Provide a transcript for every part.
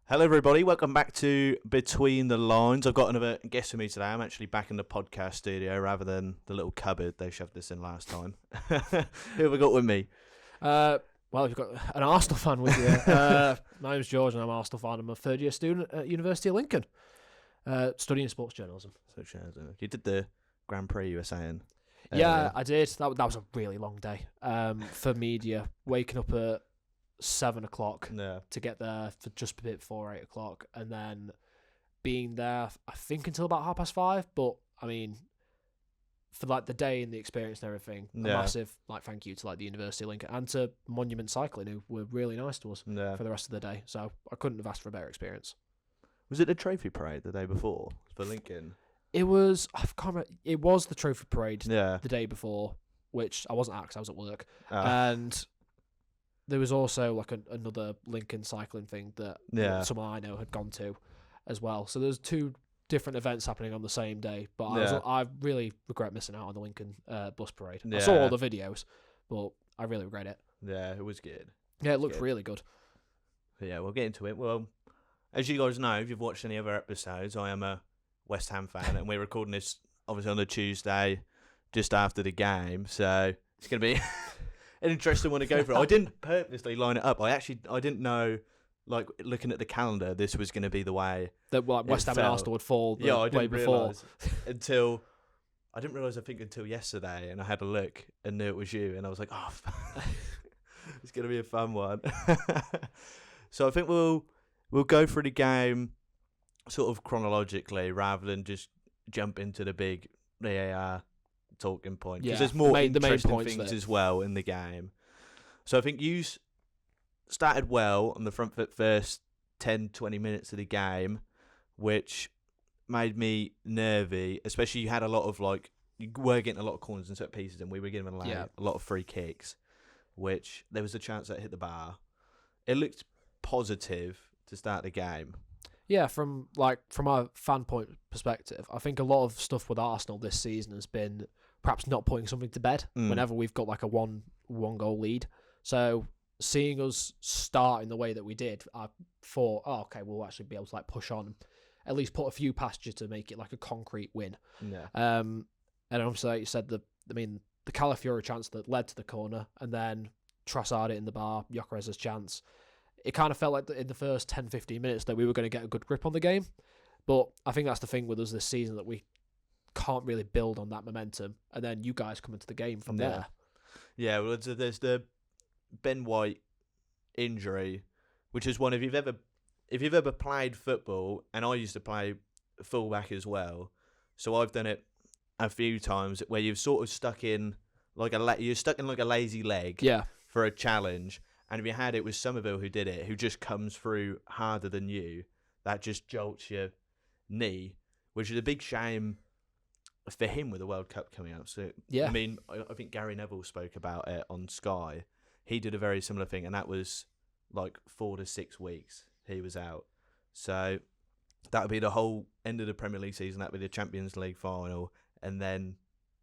Hello, everybody. Welcome back to Between the Lines. I've got another guest with me today. I'm actually back in the podcast studio rather than the little cupboard they shoved this in last time. Who have we got with me? Well, you've got an Arsenal fan with you. My name's George and I'm an Arsenal fan. I'm a third-year student at University of Lincoln, studying sports journalism. You did the Grand Prix, you were saying. Yeah, I did. That was a really long day for media, waking up at 7 o'clock to get there for just a bit before 8 o'clock, and then being there, I think, until about 5:30. But I mean, for like the day and the experience and everything, a massive thank you to the University of Lincoln and to Monument Cycling, who were really nice to us for the rest of the day. So I couldn't have asked for a better experience. Was it the trophy parade the day before for Lincoln? It was. I can't remember. It was the trophy parade the day before, which I wasn't at because I was at work, and there was also another Lincoln cycling thing that someone I know had gone to as well. So there's two different events happening on the same day. But I really regret missing out on the Lincoln bus parade. I saw all the videos, but I really regret it. Yeah, it was good. Yeah, it looked really good. Yeah, we'll get into it. Well, as you guys know, if you've watched any other episodes, I am a West Ham fan, and we're recording this obviously on the Tuesday just after the game. So it's going to be an interesting one to go through. I didn't purposely line it up. I didn't know, looking at the calendar, this was going to be the way that West Ham and Arsenal would fall way before. I didn't realise, I think, until yesterday, and I had a look and knew it was you, and I was like, oh, it's going to be a fun one. So I think we'll go through the game sort of chronologically rather than just jump into the big VAR talking point, because there's more interesting things as well in the game. So I think you started well on the front foot first 10-20 minutes of the game, which made me nervy, especially you had a lot of you were getting a lot of corners and set pieces, and we were getting a lot of free kicks, which there was a chance that hit the bar. It looked positive to start the game. Yeah, from a fan point perspective, I think a lot of stuff with Arsenal this season has been perhaps not putting something to bed whenever we've got a one goal lead. So seeing us start in the way that we did, I thought, we'll actually be able to push on, at least put a few past you to make it a concrete win. Yeah. And obviously, like you said, the Calafiori chance that led to the corner, and then Trossard it in the bar, Gyökeres's chance. It kind of felt like in the first 10-15 minutes that we were going to get a good grip on the game. But I think that's the thing with us this season, that we can't really build on that momentum. And then you guys come into the game from there. Yeah, well, there's the Ben White injury, which is one, if you've ever played football, and I used to play fullback as well, so I've done it a few times where you've sort of stuck in you're stuck in a lazy leg for a challenge. And if you had it with Somerville who did it, who just comes through harder than you, that just jolts your knee, which is a big shame for him with the World Cup coming up. So, I mean, I think Gary Neville spoke about it on Sky. He did a very similar thing, and that was 4 to 6 weeks he was out. So that would be the whole end of the Premier League season. That would be the Champions League final, and then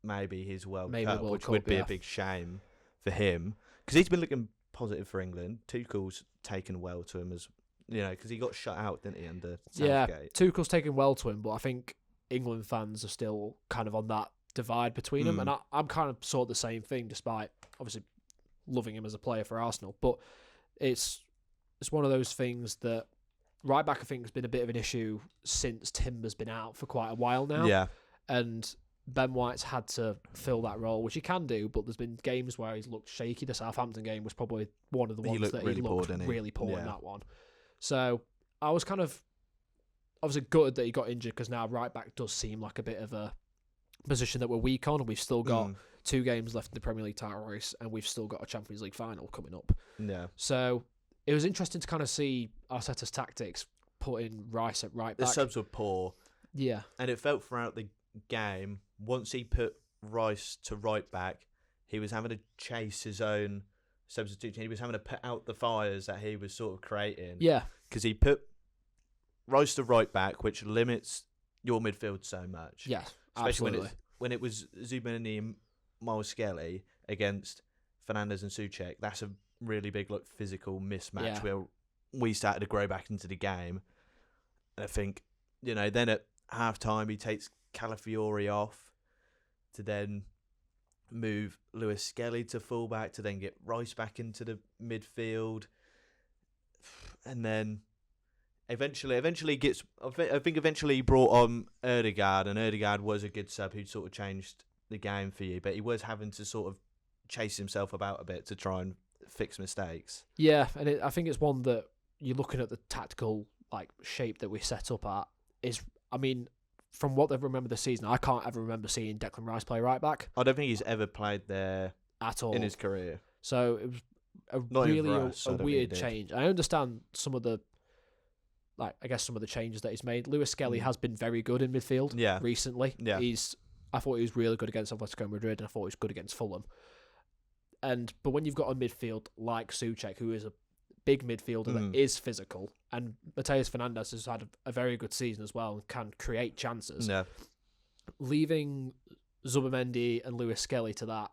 maybe his World Cup, which would be a big shame for him, because he's been looking positive for England. Tuchel's taken well to him, as because he got shut out, didn't he, under Southgate? Yeah, Tuchel's taken well to him, but I think England fans are still kind of on that divide between them, and I'm kind of sort of the same thing, despite obviously loving him as a player for Arsenal. But it's one of those things that right back, I think, has been a bit of an issue since Timber's been out for quite a while now. Yeah, and Ben White's had to fill that role, which he can do, but there's been games where he's looked shaky. The Southampton game was probably one of the ones that he looked really poor in that one. So I was kind of obviously gutted that he got injured, because now right back does seem like a bit of a position that we're weak on, and we've still got 2 games left in the Premier League title race, and we've still got a Champions League final coming up. Yeah. So it was interesting to kind of see Arteta's tactics putting Rice at right back. The subs were poor. Yeah. And it felt throughout the game, once he put Rice to right back, he was having to chase his own substitution. He was having to put out the fires that he was sort of creating. Yeah. Because he put Rice to right back, which limits your midfield so much. Yeah, especially absolutely. when it was Zubin and Miles Skelly against Fernandes and Souček. That's a really big physical mismatch where we started to grow back into the game. And I think, then at half-time he takes Calafiori off to then move Lewis Skelly to fullback to then get Rice back into the midfield. And then eventually he brought on Ødegaard, and Ødegaard was a good sub who sort of changed the game for you, but he was having to sort of chase himself about a bit to try and fix mistakes. Yeah, and I think it's one that you're looking at the tactical shape that we set up at from what I remember the season, I can't ever remember seeing Declan Rice play right back. I don't think he's ever played there at all in his career. So it was a weird change. I understand some of the some of the changes that he's made. Lewis Skelly has been very good in midfield recently. Yeah. I thought he was really good against Atletico Madrid, and I thought he was good against Fulham. But when you've got a midfield like Souček, who is a big midfielder that is physical, and Mateus Fernandes has had a very good season as well and can create chances. Yeah. Leaving Zubimendi and Lewis Skelly to that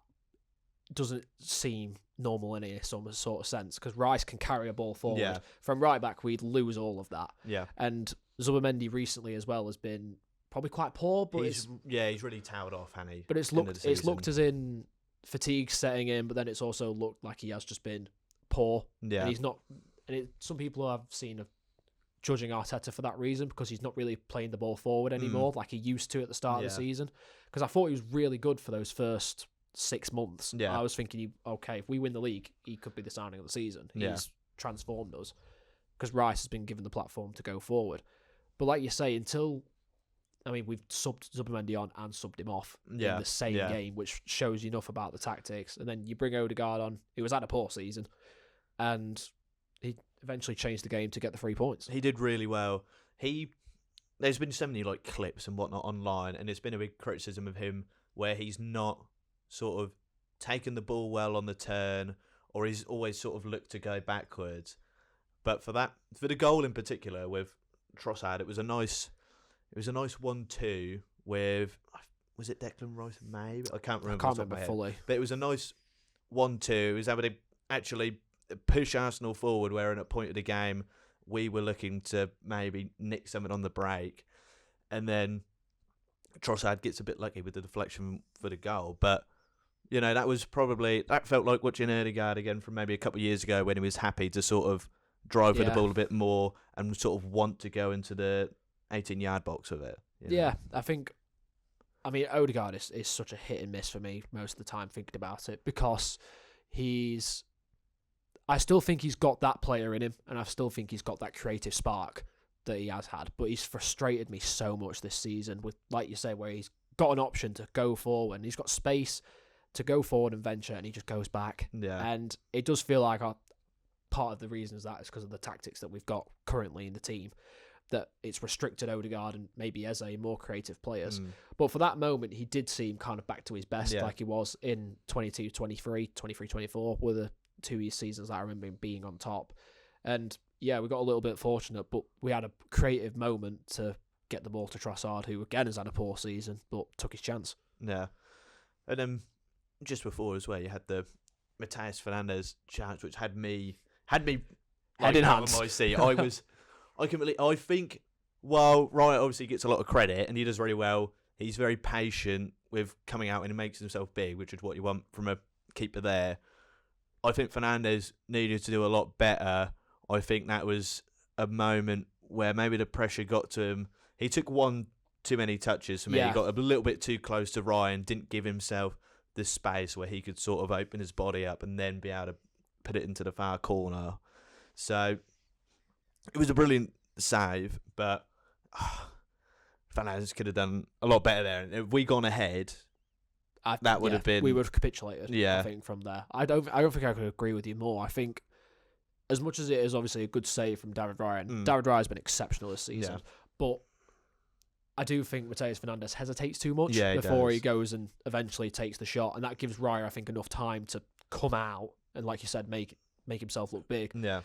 doesn't seem normal in any sort of sense, because Rice can carry a ball forward. Yeah. From right back, we'd lose all of that. Yeah. And Zubimendi recently as well has been probably quite poor, but he's really towered off, hasn't he? But it's looked as in fatigue setting in, but then it's also looked like he has just been poor. Yeah. And he's not. And some people I've seen judging Arteta for that reason, because he's not really playing the ball forward anymore like he used to at the start of the season. Because I thought he was really good for those first 6 months. Yeah. I was thinking, if we win the league, he could be the signing of the season. He's transformed us, because Rice has been given the platform to go forward. But like you say, we've subbed Zubimendi on and subbed him off in the same game, which shows you enough about the tactics. And then you bring Ødegaard on, who has had a poor season, and he eventually changed the game to get the 3 points. He did really well. There's been so many clips and whatnot online, and it's been a big criticism of him where he's not sort of taken the ball well on the turn, or he's always sort of looked to go backwards. But for the goal in particular with Trossard, it was a nice 1-2 with, was it Declan Rice? Maybe I can't remember fully, but it was a nice 1-2. He was able to actually push Arsenal forward, where at a point of the game we were looking to maybe nick something on the break, and then Trossard gets a bit lucky with the deflection for the goal. But that felt like watching Ødegaard again from maybe a couple of years ago, when he was happy to sort of drive with the ball a bit more and sort of want to go into the 18-yard box with it. Yeah, I think. Ødegaard is such a hit and miss for me most of the time thinking about it, because I still think he's got that player in him, and I still think he's got that creative spark that he has had. But he's frustrated me so much this season with, like you say, where he's got an option to go forward and he's got space to go forward and venture, and he just goes back. Yeah. And it does feel like part of the reason is that is because of the tactics that we've got currently in the team, that it's restricted Ødegaard and maybe Eze, more creative players. But for that moment, he did seem kind of back to his best, like he was in 22-23, 23-24, were the 2 seasons that I remember him being on top. And we got a little bit fortunate, but we had a creative moment to get the ball to Trossard, who again has had a poor season, but took his chance. Yeah. And then just before as well, you had the Mateus Fernandes chance, which had me head in hands on my seat. I think, while Ryan obviously gets a lot of credit and he does very well, he's very patient with coming out and he makes himself big, which is what you want from a keeper there. I think Fernandes needed to do a lot better. I think that was a moment where maybe the pressure got to him. He took one too many touches for me. He got a little bit too close to Ryan, didn't give himself the space where he could sort of open his body up and then be able to put it into the far corner. So it was a brilliant save, but Fernandes could have done a lot better there. If we gone ahead, that would have been... We would have capitulated, I think, from there. I don't think I could agree with you more. I think, as much as it is obviously a good save from David Ryan, David Ryan's been exceptional this season, but I do think Mateus Fernandes hesitates too much before he goes and eventually takes the shot, and that gives Raya, I think, enough time to come out and, like you said, make himself look big. Yeah.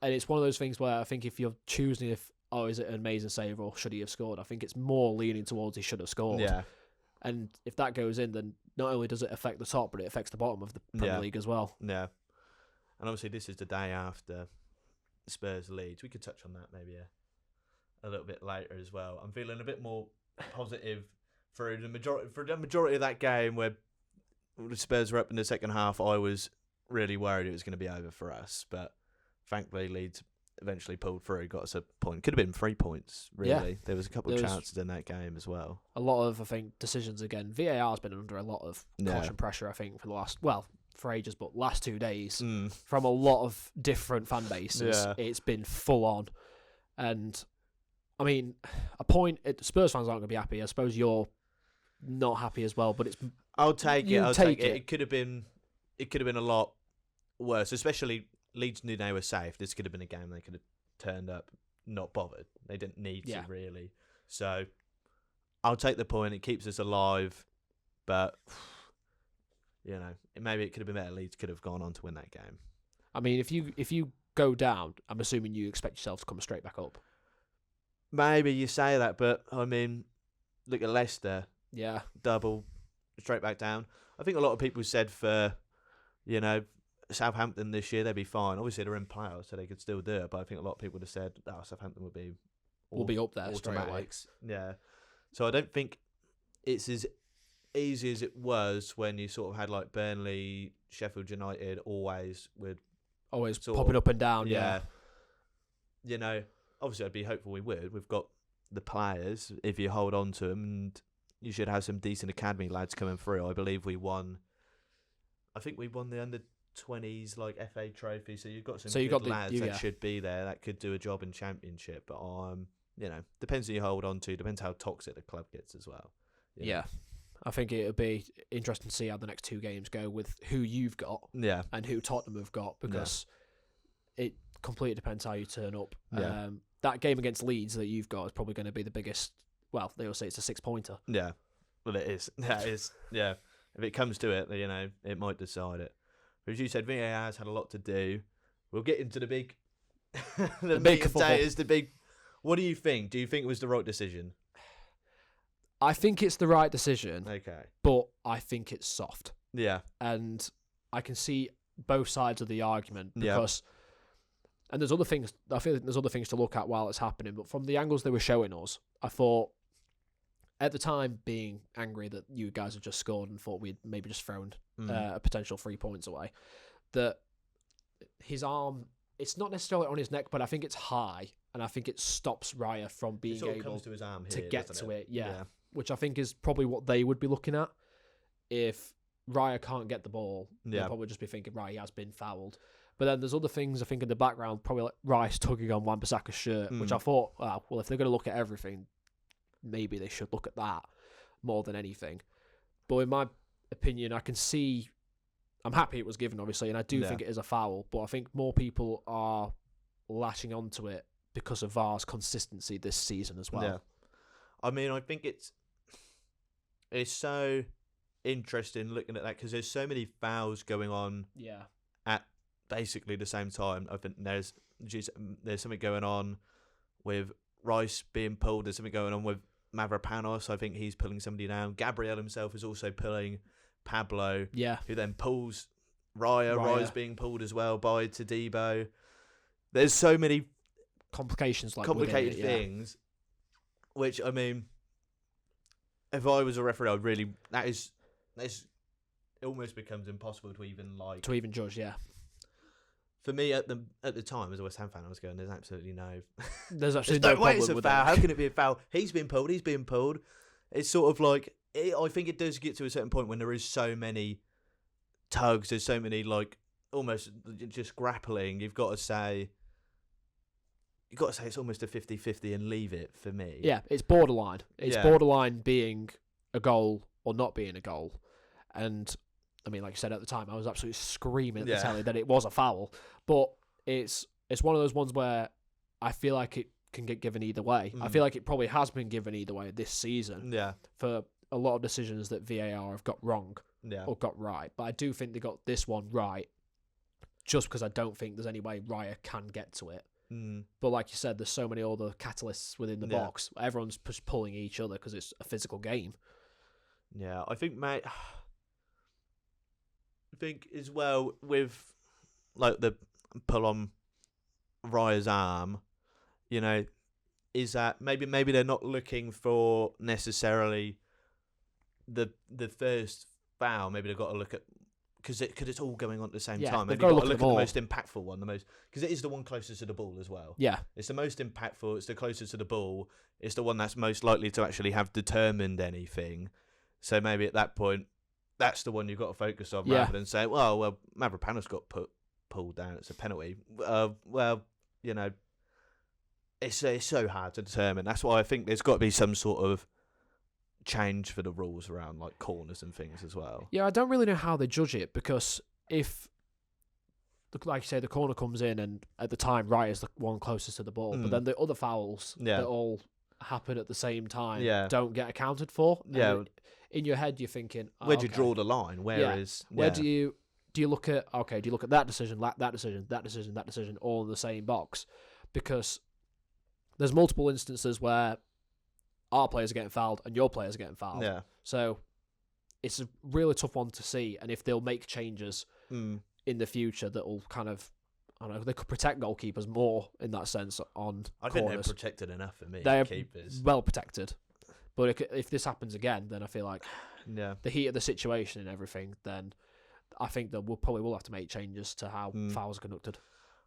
And it's one of those things where I think if you're choosing is it an amazing save or should he have scored, I think it's more leaning towards he should have scored. Yeah. And if that goes in, then not only does it affect the top, but it affects the bottom of the Premier League as well. Yeah. And obviously this is the day after Spurs Leeds. We could touch on that maybe a little bit later as well. I'm feeling a bit more positive for the majority of that game where the Spurs were up in the second half. I was really worried it was going to be over for us, but thankfully Leeds eventually pulled through, got us a point. Could have been 3 points, really. Yeah. There was a couple of chances in that game as well. A lot of, I think, decisions again. VAR has been under a lot of caution pressure, I think, for the last, for ages, but last 2 days. From a lot of different fan bases. Yeah. It's been full on. And, I mean, Spurs fans aren't going to be happy. I suppose you're not happy as well, but it's... I'll take it. It could have been a lot worse, especially... Leeds knew they were safe. This could have been a game they could have turned up, not bothered. They didn't need to, really. So, I'll take the point. It keeps us alive. But, maybe it could have been better. Leeds could have gone on to win that game. I mean, if you go down, I'm assuming you expect yourself to come straight back up. Maybe you say that, but, I mean, look at Leicester. Yeah. Double, straight back down. I think a lot of people said for, Southampton this year, they'd be fine. Obviously, they're in playoffs, so they could still do it. But I think a lot of people would have said, Southampton would be... We'll be up there straight away. Yeah. So I don't think it's as easy as it was when you sort of had like Burnley, Sheffield United, always popping up and down. Yeah. Obviously, I'd be hopeful we would. We've got the players, if you hold on to them, and you should have some decent academy lads coming through. I believe we won the under-20s like FA trophy, so you've got some good lads that should be there that could do a job in Championship. But depends who you hold on to, depends how toxic the club gets as well. Yeah. I think it'll be interesting to see how the next 2 games go with who you've got and who Tottenham have got, because it completely depends how you turn up. Yeah. That game against Leeds that you've got is probably going to be the biggest. Well, they will say it's a 6-pointer. Yeah, well, it is. That is. Yeah, if it comes to it, it might decide it. But as you said, VAR has had a lot to do. We'll get into the big, the big potatoes. The big. What do you think? Do you think it was the right decision? I think it's the right decision. Okay, but I think it's soft. Yeah, and I can see both sides of the argument because. And there's other things. I feel like there's other things to look at while it's happening. But from the angles they were showing us, I thought, at the time, being angry that you guys had just scored and thought we'd maybe just thrown a potential 3 points away, that his arm, it's not necessarily on his neck, but I think it's high, and I think it stops Raya from being able to, his arm to here, get to it. Yeah, which I think is probably what they would be looking at. If Raya can't get the ball, they'll probably just be thinking, right, he has been fouled. But then there's other things, I think, in the background, probably like Rice tugging on Wan-Bissaka's shirt, which I thought, well, if they're going to look at everything, maybe they should look at that more than anything. But in my opinion, I can see... I'm happy it was given, obviously, and I do think it is a foul, but I think more people are latching onto it because of VAR's consistency this season as well. Yeah. I mean, I think it's so interesting looking at that because there's so many fouls going on at basically the same time. I think there's something going on with Rice being pulled. There's something going on with Mavropanos. I think he's pulling somebody down. Gabriel himself is also pulling Pablo, who then pulls Raya. Raya's being pulled as well by Todibo. There's so many complicated things, which, I mean, if I was a referee, I'd really... It almost becomes impossible to even judge, For me, at the time, as a West Ham fan, I was going, there's absolutely no... There's absolutely no problem it's a with foul. that. How can it be a foul? He's being pulled. It's sort of like... I think it does get to a certain point when there is so many tugs, there's so many, like, almost just grappling. You've got to say it's almost a 50-50 and leave it, for me. Yeah, it's borderline. It's borderline being a goal or not being a goal. And... I mean, like I said at the time, I was absolutely screaming at the telly that it was a foul. But it's one of those ones where I feel like it can get given either way. I feel like it probably has been given either way this season. Yeah. For a lot of decisions that VAR have got wrong or got right. But I do think they got this one right just because I don't think there's any way Raya can get to it. But like you said, there's so many other catalysts within the box. Everyone's just pulling each other because it's a physical game. Yeah, I think, mate... I think as well with like the pull on Raya's arm, you know, is that maybe they're not looking for necessarily the first foul. Maybe they've got to look at because it's all going on at the same time. they've Maybe you've got got to to look look at at them the most impactful one, because it is the one closest to the ball as well. Yeah. It's the most impactful. It's the closest to the ball. It's the one that's most likely to actually have determined anything. So maybe at that point, that's the one you've got to focus on rather than say, well, Mavropanos got pulled down. It's a penalty. You know, it's so hard to determine. That's why I think there's got to be some sort of change for the rules around like corners and things as well. Yeah, I don't really know how they judge it, because if, like you say, the corner comes in and at the time Wright is the one closest to the ball, but then the other fouls that all happen at the same time don't get accounted for. And in your head, you're thinking, where do you draw the line? Where do you look at that decision, that decision, all in the same box? Because there's multiple instances where our players are getting fouled and your players are getting fouled. Yeah. So it's a really tough one to see. And if they'll make changes in the future that will kind of, I don't know, they could protect goalkeepers more in that sense on I corners. think they're protected enough for me. They're keepers. well protected. But if this happens again, then I feel like the heat of the situation and everything, then I think that we'll probably have to make changes to how fouls are conducted.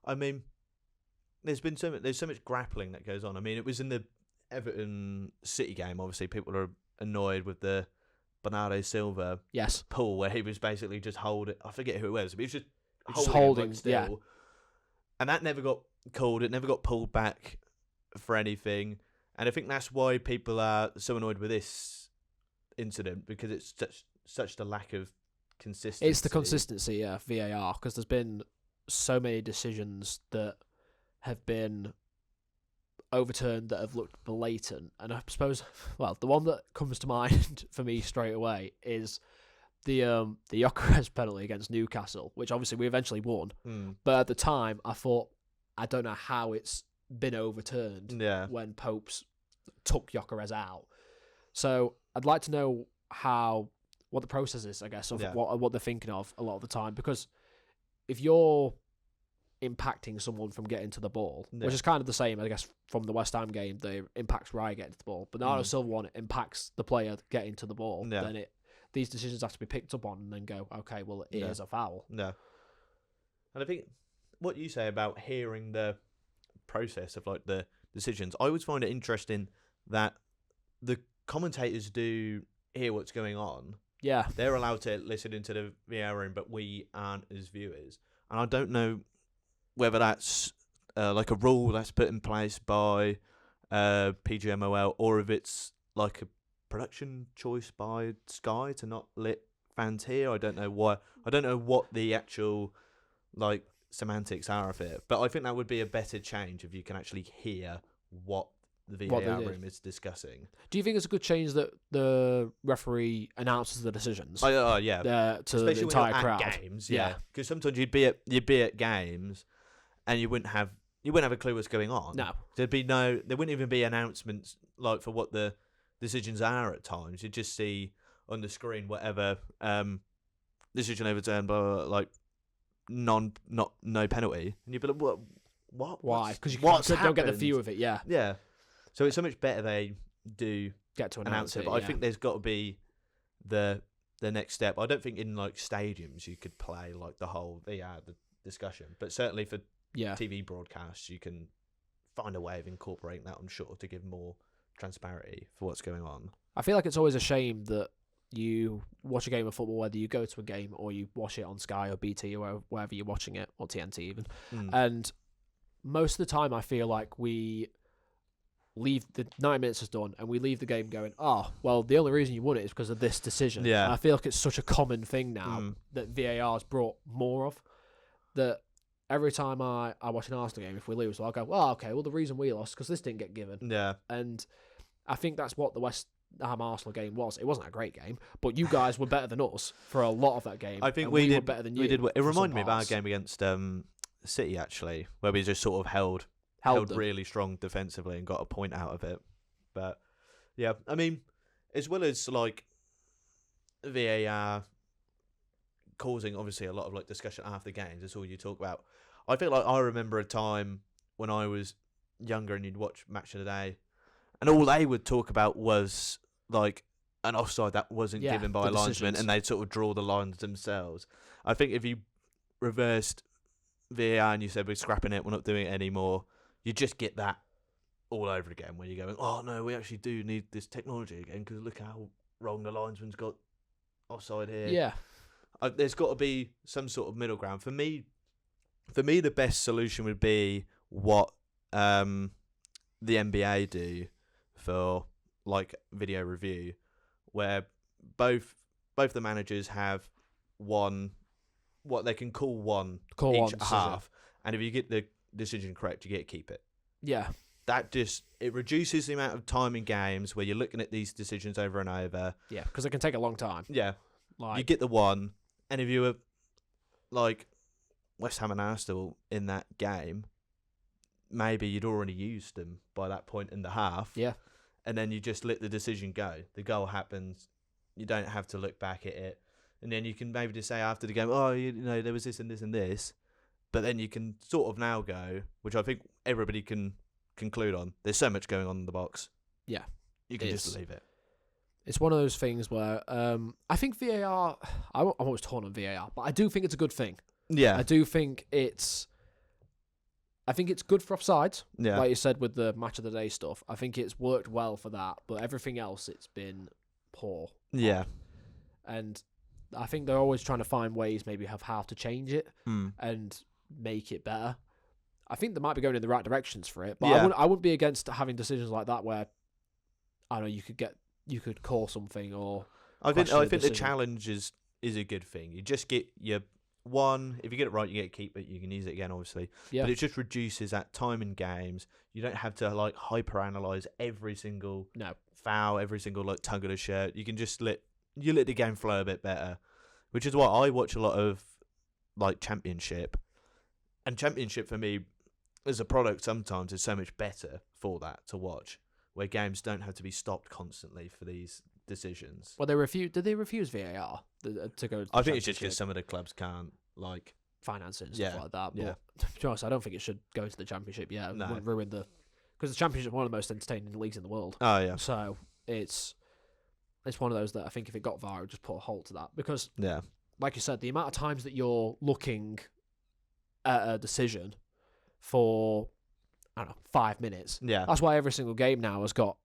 I mean, there's so much grappling that goes on. I mean, it was in the Everton City game. Obviously, people are annoyed with the Bernardo Silva pull where he was basically just holding. I forget who it was, but he was just holding still. Yeah. And that never got called. It never got pulled back for anything. And I think that's why people are so annoyed with this incident, because it's such the lack of consistency. It's the consistency, VAR, because there's been so many decisions that have been overturned that have looked blatant. And I suppose, well, the one that comes to mind for me straight away is the Gyökeres penalty against Newcastle, which obviously we eventually won. But at the time, I thought, I don't know how it's been overturned when Popes took Gyökeres out. So I'd like to know what the process is, I guess, of what they're thinking of a lot of the time, because if you're impacting someone from getting to the ball, which is kind of the same, I guess, from the West Ham game, the impacts Raya getting to the ball, but Bernardo Silva one impacts the player getting to the ball, then these decisions have to be picked up on and then go, okay, well, it is a foul. No. And I think what you say about hearing the process of like the decisions, I always find it interesting that the commentators do hear what's going on. Yeah. They're allowed to listen into the VAR room, but we aren't as viewers. And I don't know whether that's like a rule that's put in place by PGMOL, or if it's like a production choice by Sky to not let fans hear. I don't know why. I don't know what the actual like semantics are of it, but I think that would be a better change if you can actually hear what the VAR room is discussing. Do you think it's a good change that the referee announces the decisions? Yeah, to especially the entire when you're crowd. at games, because sometimes you'd be at games and you wouldn't have a clue what's going on. No, there wouldn't even be announcements like for what the decisions are at times. You'd just see on the screen whatever decision overturned, blah, blah, blah, like no penalty, and you'd be like, what? Why? Because you don't get the view of it. Yeah. So it's so much better they do get to announce it. But I think there's got to be the next step. I don't think in like stadiums you could play like the whole the discussion, but certainly for TV broadcasts you can find a way of incorporating that, I'm sure, to give more transparency for what's going on. I feel like it's always a shame that you watch a game of football, whether you go to a game or you watch it on Sky or BT or wherever you're watching it, or TNT even, and most of the time I feel like we leave the 9 minutes is done and we leave the game going, oh, well, the only reason you won it is because of this decision. And I feel like it's such a common thing now that VAR has brought more of, that every time I watch an Arsenal game, if we lose, I'll go, oh, okay, well, the reason we lost because this didn't get given. Yeah. And I think that's what the West Ham Arsenal game was. It wasn't a great game, but you guys were better than us for a lot of that game. I think we were better than you. We did. It reminded me of our game against City, actually, where we just sort of held really strong defensively and got a point out of it. But yeah, I mean, as well as like VAR causing obviously a lot of like discussion after games, that's all you talk about. I feel like I remember a time when I was younger and you'd watch Match of the Day, and all they would talk about was like an offside that wasn't given by a linesman, decisions. and they'd sort of draw the lines themselves. I think if you reversed VAR and you said we're scrapping it, we're not doing it anymore, you just get that all over again where you're going, oh no, we actually do need this technology again because look how wrong the linesman's got offside here. Yeah. There's got to be some sort of middle ground. For me, the best solution would be what the NBA do for like video review, where both the managers have what they can call each half, and if you get the decision correct, you get to keep it. Yeah. That it reduces the amount of time in games where you're looking at these decisions over and over. Yeah, because it can take a long time. Yeah. Like, you get the one, and if you were like West Ham and Arsenal in that game, maybe you'd already used them by that point in the half. Yeah. And then you just let the decision go. The goal happens. You don't have to look back at it. And then you can maybe just say after the game, oh, you know, there was this and this and this. But then you can sort of now go, which I think everybody can conclude on. There's so much going on in the box. Yeah. You can just leave it. It's one of those things where I think VAR, I'm always torn on VAR, but I do think it's a good thing. Yeah. I do think it's good for offsides, Yeah. like you said with the Match of the Day stuff. I think it's worked well for that, but everything else, it's been poor. Yeah. And I think they're always trying to find ways, maybe have how to change it and make it better. I think they might be going in the right directions for it, but I wouldn't be against having decisions like that where, I don't know, you could call something or. I think the challenge is a good thing. You just get your one. If you get it right, you get to keep it. You can use it again, obviously. Yeah. But it just reduces that time in games. You don't have to like hyper analyze every single foul, every single like tug of the shirt. You can just let the game flow a bit better, which is why I watch a lot of like Championship, and Championship for me as a product sometimes is so much better for that to watch, where games don't have to be stopped constantly for these decisions. Well, did they refuse VAR to go? To I think it's just because some of the clubs can't like finance it and stuff like that. But yeah. to be honest, I don't think it should go to the Championship. Yeah, it wouldn't ruin because the Championship is one of the most entertaining leagues in the world. Oh yeah. So it's one of those that I think if it got VAR, it would just put a halt to that because like you said, the amount of times that you're looking at a decision for, I don't know, 5 minutes. Yeah. That's why every single game now has got,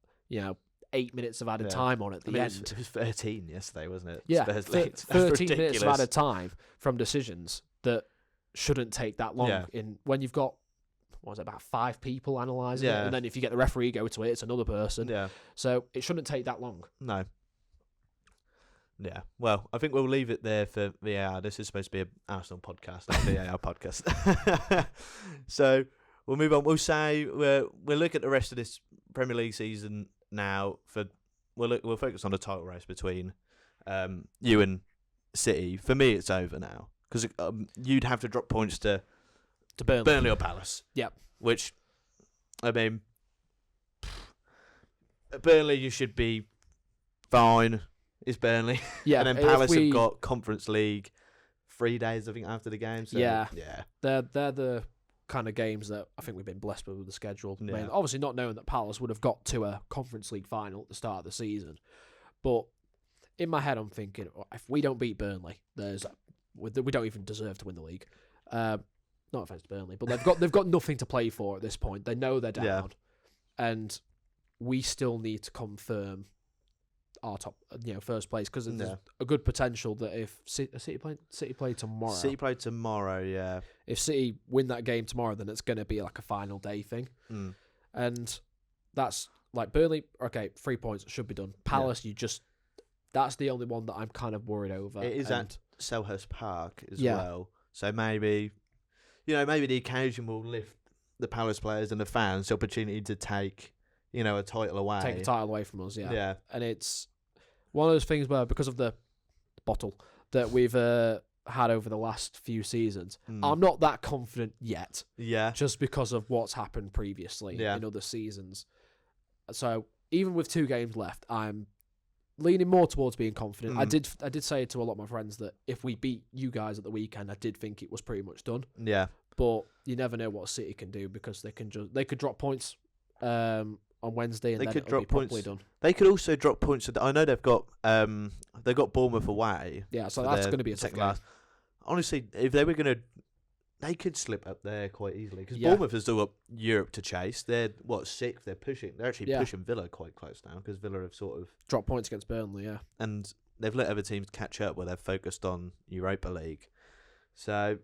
8 minutes of added time on it at the end. It was 13 yesterday, wasn't it? Yeah, Spurs 13 minutes of added time from decisions that shouldn't take that long. Yeah. When you've got, what was it, about 5 people analysing it, and then if you get the referee go to it, it's another person. Yeah. So it shouldn't take that long. No. Yeah, well, I think we'll leave it there for VAR. This is supposed to be an Arsenal podcast, not a VAR podcast. So we'll move on. We'll say we'll look at the rest of this Premier League season now. We'll focus on the title race between you and City. For me, it's over now because you'd have to drop points to Burnley or Palace. Yep. Which, I mean, Burnley, you should be fine. Is Burnley. Yeah. And then Palace have got Conference League 3 days, I think, after the game. So, yeah. They're the kind of games that I think we've been blessed with the schedule. Yeah. I mean, obviously not knowing that Palace would have got to a Conference League final at the start of the season. But in my head, I'm thinking, if we don't beat Burnley, we don't even deserve to win the league. Not offense to Burnley, but they've got nothing to play for at this point. They know they're down. And we still need to confirm our top, first place, because there's a good potential that if City play tomorrow. City play tomorrow, yeah. If City win that game tomorrow, then it's going to be like a final day thing. And that's like Burnley, okay, 3 points should be done. Palace, that's the only one that I'm kind of worried over. It is at Selhurst Park as well. So maybe the occasion will lift the Palace players and the fans the opportunity to take, a title away. Take a title away from us, yeah. Yeah. And it's one of those things where, because of the bottle that we've had over the last few seasons, I'm not that confident yet. Yeah. Just because of what's happened previously in other seasons. So even with 2 games left, I'm leaning more towards being confident. I Mm. did say to a lot of my friends that if we beat you guys at the weekend, I did think it was pretty much done. Yeah. But you never know what City can do because they could drop points on Wednesday and They then could it'll drop be properly points. done. They could also drop points. I know they've got Bournemouth away. Yeah, so for that's their going to be a tough second game. last. Honestly, if they were going to, they could slip up there quite easily because Yeah. Bournemouth has still got Europe to chase. They're sixth. They're actually Yeah. pushing Villa quite close now because Villa have sort of, Drop points against Burnley, yeah. and they've let other teams catch up where they're focused on Europa League. So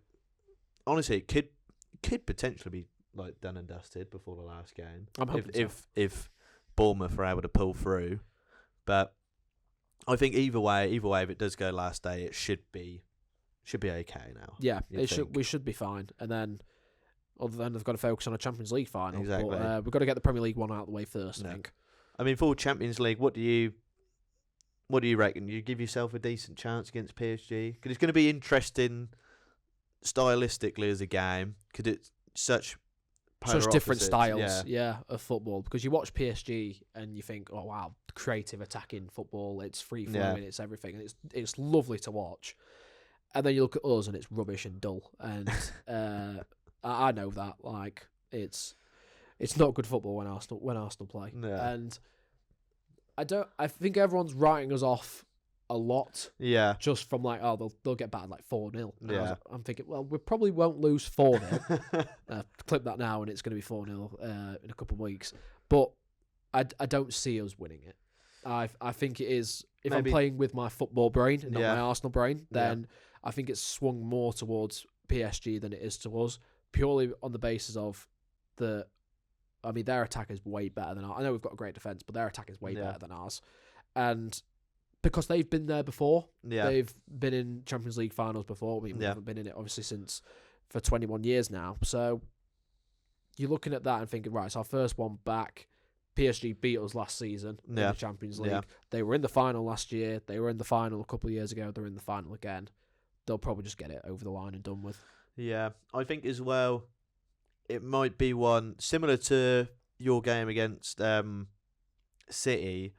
honestly, it could potentially be like done and dusted before the last game. I'm hoping so. If Bournemouth are able to pull through, but I think either way, if it does go last day, it should be okay now. Yeah, you'd think. we should be fine. And then, other than they've got to focus on a Champions League final. Exactly. But we've got to get the Premier League one out of the way first, I No. think. I mean, for Champions League, what do you reckon? You give yourself a decent chance against PSG because it's going to be interesting stylistically as a game because it's such Different opposites. styles, of football. Because you watch PSG and you think, oh wow, creative attacking football. It's free flowing. It's everything, and it's lovely to watch. And then you look at us and it's rubbish and dull. And I know that like it's not good football when Arsenal play. Yeah. And I think everyone's writing us off a lot. Yeah. Just from like, oh, they'll get battered like 4-0. Yeah. I'm thinking, well, we probably won't lose 4-0. Clip that now, and it's going to be 4-0 in a couple of weeks. But I don't see us winning it. I think it is, if Maybe. I'm playing with my football brain, not Yeah. my Arsenal brain, then I think it's swung more towards PSG than it is to us, purely on the basis of their attack is way better than ours. I know we've got a great defence, but their attack is way better than ours. And because they've been there before, they've been in Champions League finals before. We haven't been in it, obviously, for 21 years now. So you're looking at that and thinking, right, it's our first one back. PSG beat us last season in the Champions League. Yeah. They were in the final last year. They were in the final a couple of years ago. They're in the final again. They'll probably just get it over the line and done with. Yeah, I think as well, it might be one similar to your game against City,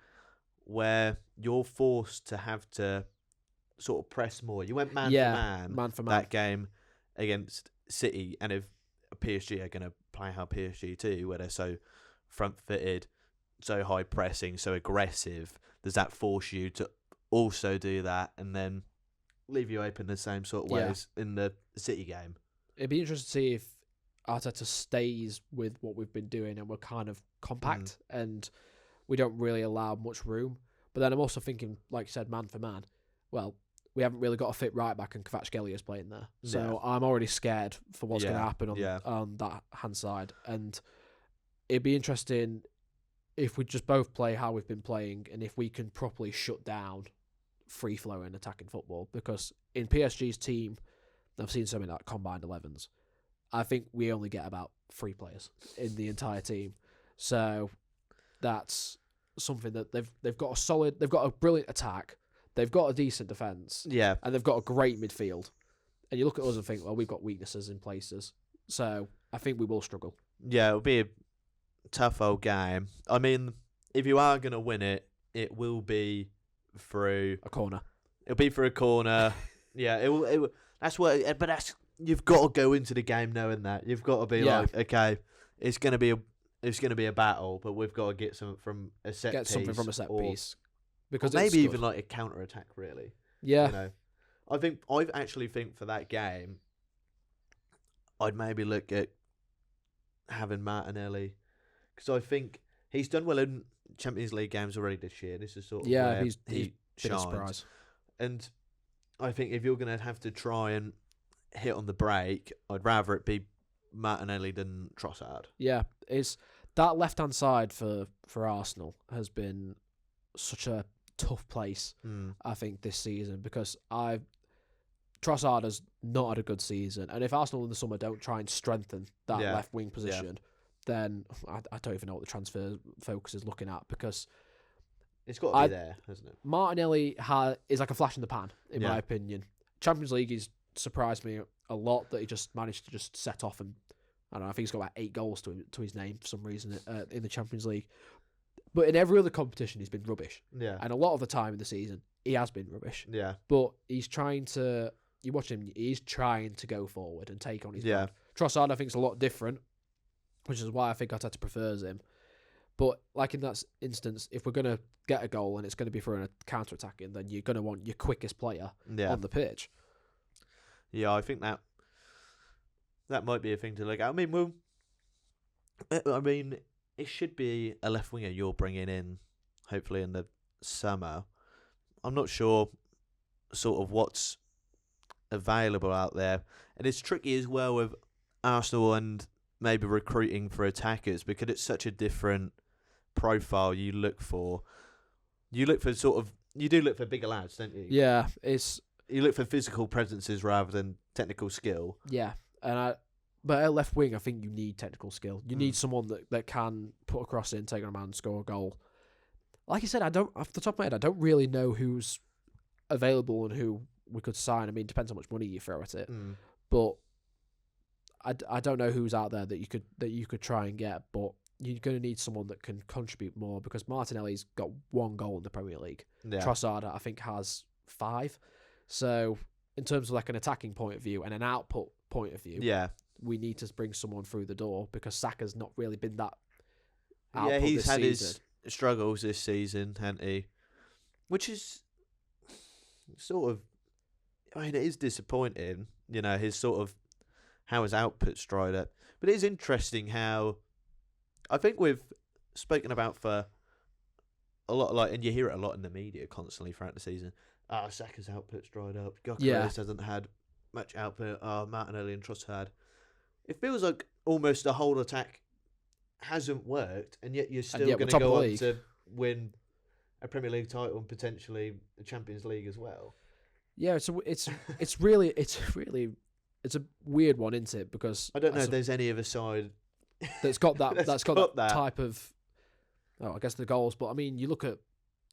where you're forced to have to sort of press more. You went man for man that game against City, and if PSG are going to play how PSG do, where they're so front-footed, so high pressing, so aggressive, does that force you to also do that and then leave you open the same sort of ways in the City game? It'd be interesting to see if Arteta stays with what we've been doing and we're kind of compact and we don't really allow much room. But then I'm also thinking, like you said, man for man. Well, we haven't really got a fit right back and Kvaratskhelia playing there. So I'm already scared for what's going to happen on that hand side. And it'd be interesting if we just both play how we've been playing and if we can properly shut down free-flowing attacking football. Because in PSG's team, I've seen some of that combined 11s. I think we only get about 3 players in the entire team. So that's something that they've got a brilliant attack, they've got a decent defence, and they've got a great midfield. And you look at us and think, well, we've got weaknesses in places. So I think we will struggle. Yeah, it'll be a tough old game. I mean, if you are going to win it, it will be through a corner. It'll be through a corner. It will. That's what. But that's, you've got to go into the game knowing that. You've got to be like, okay, it's going to be a battle, but we've got to get something from a set piece. Get something from a set piece. Because maybe even like a counter attack, really. Yeah. You know, I actually think for that game, I'd maybe look at having Martinelli, because I think he's done well in Champions League games already this year. This is sort of where he's been a shines. surprise. And I think if you're going to have to try and hit on the break, I'd rather it be Martinelli than Trossard. Yeah, it's that left-hand side for Arsenal has been such a tough place, I think, this season, because Trossard has not had a good season, and if Arsenal in the summer don't try and strengthen that left wing position, then I don't even know what the transfer focus is looking at, because it's got to be there, hasn't it? Martinelli is like a flash in the pan, in my opinion. Champions League, he's surprised me a lot that he just managed to just set off, and I don't know, I think he's got about 8 goals to his name for some reason in the Champions League. But in every other competition, he's been rubbish. Yeah. And a lot of the time in the season, he has been rubbish. Yeah. But he's trying to... You watch him, he's trying to go forward and take on his Yeah. man. Trossard, I think, is a lot different, which is why I think Arteta prefers him. But like in that instance, if we're going to get a goal and it's going to be for a counter-attacking, then you're going to want your quickest player on the pitch. Yeah, I think that might be a thing to look at. I mean, it should be a left winger you're bringing in, hopefully in the summer. I'm not sure sort of what's available out there. And it's tricky as well with Arsenal and maybe recruiting for attackers because it's such a different profile you look for. You look for bigger lads, don't you? Yeah, you look for physical presences rather than technical skill. Yeah, but at left wing, I think you need technical skill. You need someone that can put a cross in, take on a man, score a goal. Like I said, off the top of my head, I don't really know who's available and who we could sign. I mean, it depends how much money you throw at it. But I don't know who's out there that you could try and get. But you're going to need someone that can contribute more because Martinelli's got 1 goal in the Premier League. Yeah. Trossard, I think, has 5. So in terms of like an attacking point of view and an output point of view, we need to bring someone through the door because Saka's not really been that output. Yeah, he's had his struggles this season, hasn't he? Which is sort of, I mean, it is disappointing, his sort of, how his output's dried up. But it is interesting how, I think we've spoken about for a lot, and you hear it a lot in the media constantly throughout the season. Saka's output's dried up. Gyökeres hasn't had much output. Martinelli and Trossard. It feels like almost the whole attack hasn't worked, and yet you're still going to go on to win a Premier League title and potentially the Champions League as well. Yeah, it's really a weird one, isn't it? Because I don't know if there's any other side that's got that type of. Oh, I guess the goals, but I mean, you look at,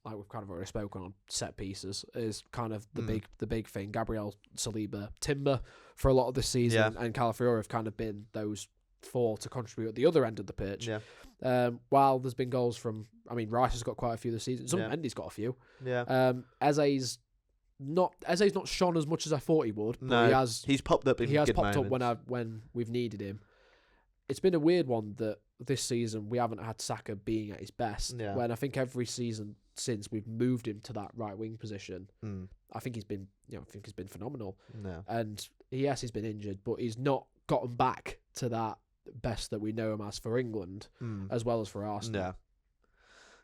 like we've kind of already spoken on, set pieces is kind of the big thing. Gabriel, Saliba, Timber for a lot of this season, and Calafiori have kind of been those 4 to contribute at the other end of the pitch. Yeah. While there's been goals from, I mean, Rice has got quite a few this season. Mendy's got a few. Yeah. Eze's not shone as much as I thought he would. But he's popped up. He has popped up when we've needed him. It's been a weird one that this season we haven't had Saka being at his best. Yeah. When I think every season since we've moved him to that right wing position, I think he's been phenomenal. No. And yes, he's been injured, but he's not gotten back to that best that we know him as for England, as well as for Arsenal.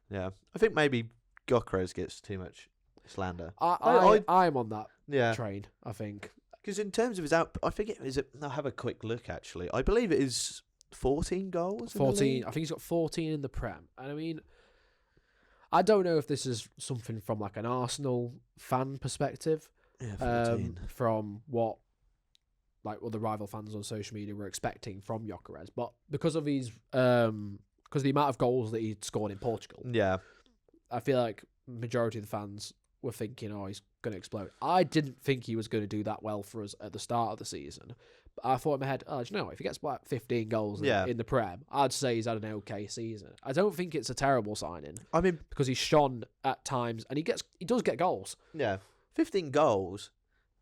Yeah. I think maybe Gyökeres gets too much slander. I'm on that train, I think. Because in terms of his output, I think I'll have a quick look actually. I believe it is 14 goals. 14. I think he's got 14 in the Prem. And I mean, I don't know if this is something from like an Arsenal fan perspective. Yeah, 14. From what like other rival fans on social media were expecting from Gyökeres, but because of his because the amount of goals that he scored in Portugal, I feel like majority of the fans were thinking, oh, he's going to explode. I didn't think he was going to do that well for us at the start of the season. But I thought in my head, do you know what? If he gets like 15 goals in the Prem, I'd say he's had an okay season. I don't think it's a terrible signing. I mean, because he's shone at times and he does get goals. Yeah, 15 goals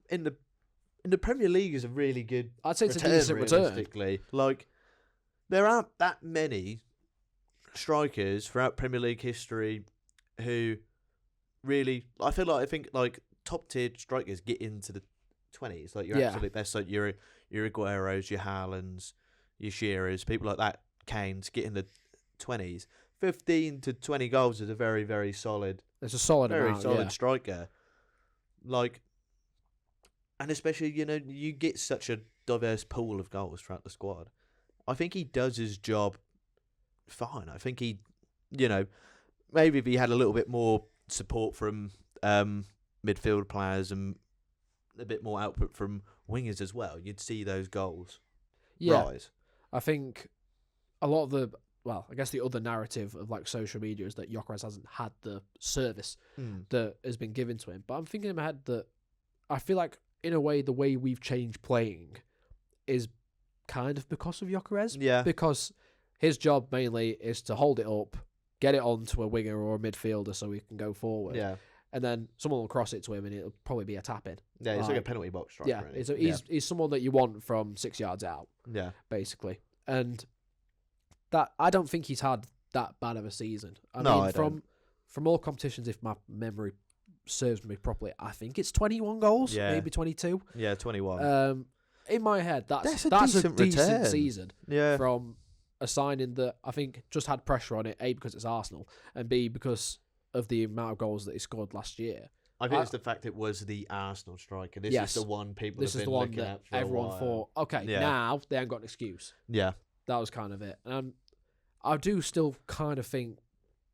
in the Premier League is a really good. I'd say it's a decent return. Like, there aren't that many strikers throughout Premier League history who really. I think top tier strikers get into the 20s. Like your absolute best, like your Agueros, your Haalands, your Shearers, people like that, Kanes get in the 20s. 15 to 20 goals is a very, very solid. It's a solid, very amount, solid striker. Like, and especially you get such a diverse pool of goals throughout the squad. I think he does his job fine. I think he, maybe if he had a little bit more support from midfield players and a bit more output from wingers as well, you'd see those goals rise. I think a lot of the other narrative of like social media is that Gyökeres hasn't had the service that has been given to him. But I'm thinking in my head that I feel like in a way the way we've changed playing is kind of because of Gyökeres. Yeah. Because his job mainly is to hold it up get it onto a winger or a midfielder so he can go forward. Yeah. And then someone will cross it to him and it'll probably be a tap-in. Yeah, he's like a penalty box striker. Yeah, Isn't he? he's someone that you want from 6 yards out, Yeah. basically. And that I don't think he's had that bad of a season. I mean, from all competitions, if my memory serves me properly, I think it's 21 goals, maybe 22. Yeah, 21. In my head, that's a decent decent return. season Yeah. from a signing that I think just had pressure on it, A, because it's Arsenal, and B, because of the amount of goals that he scored last year. I think it's the fact it was the Arsenal striker. This is the one people This have is been the one looking that at for everyone a while. thought, okay, now they ain't got an excuse. Yeah. That was kind of it. And I do still kind of think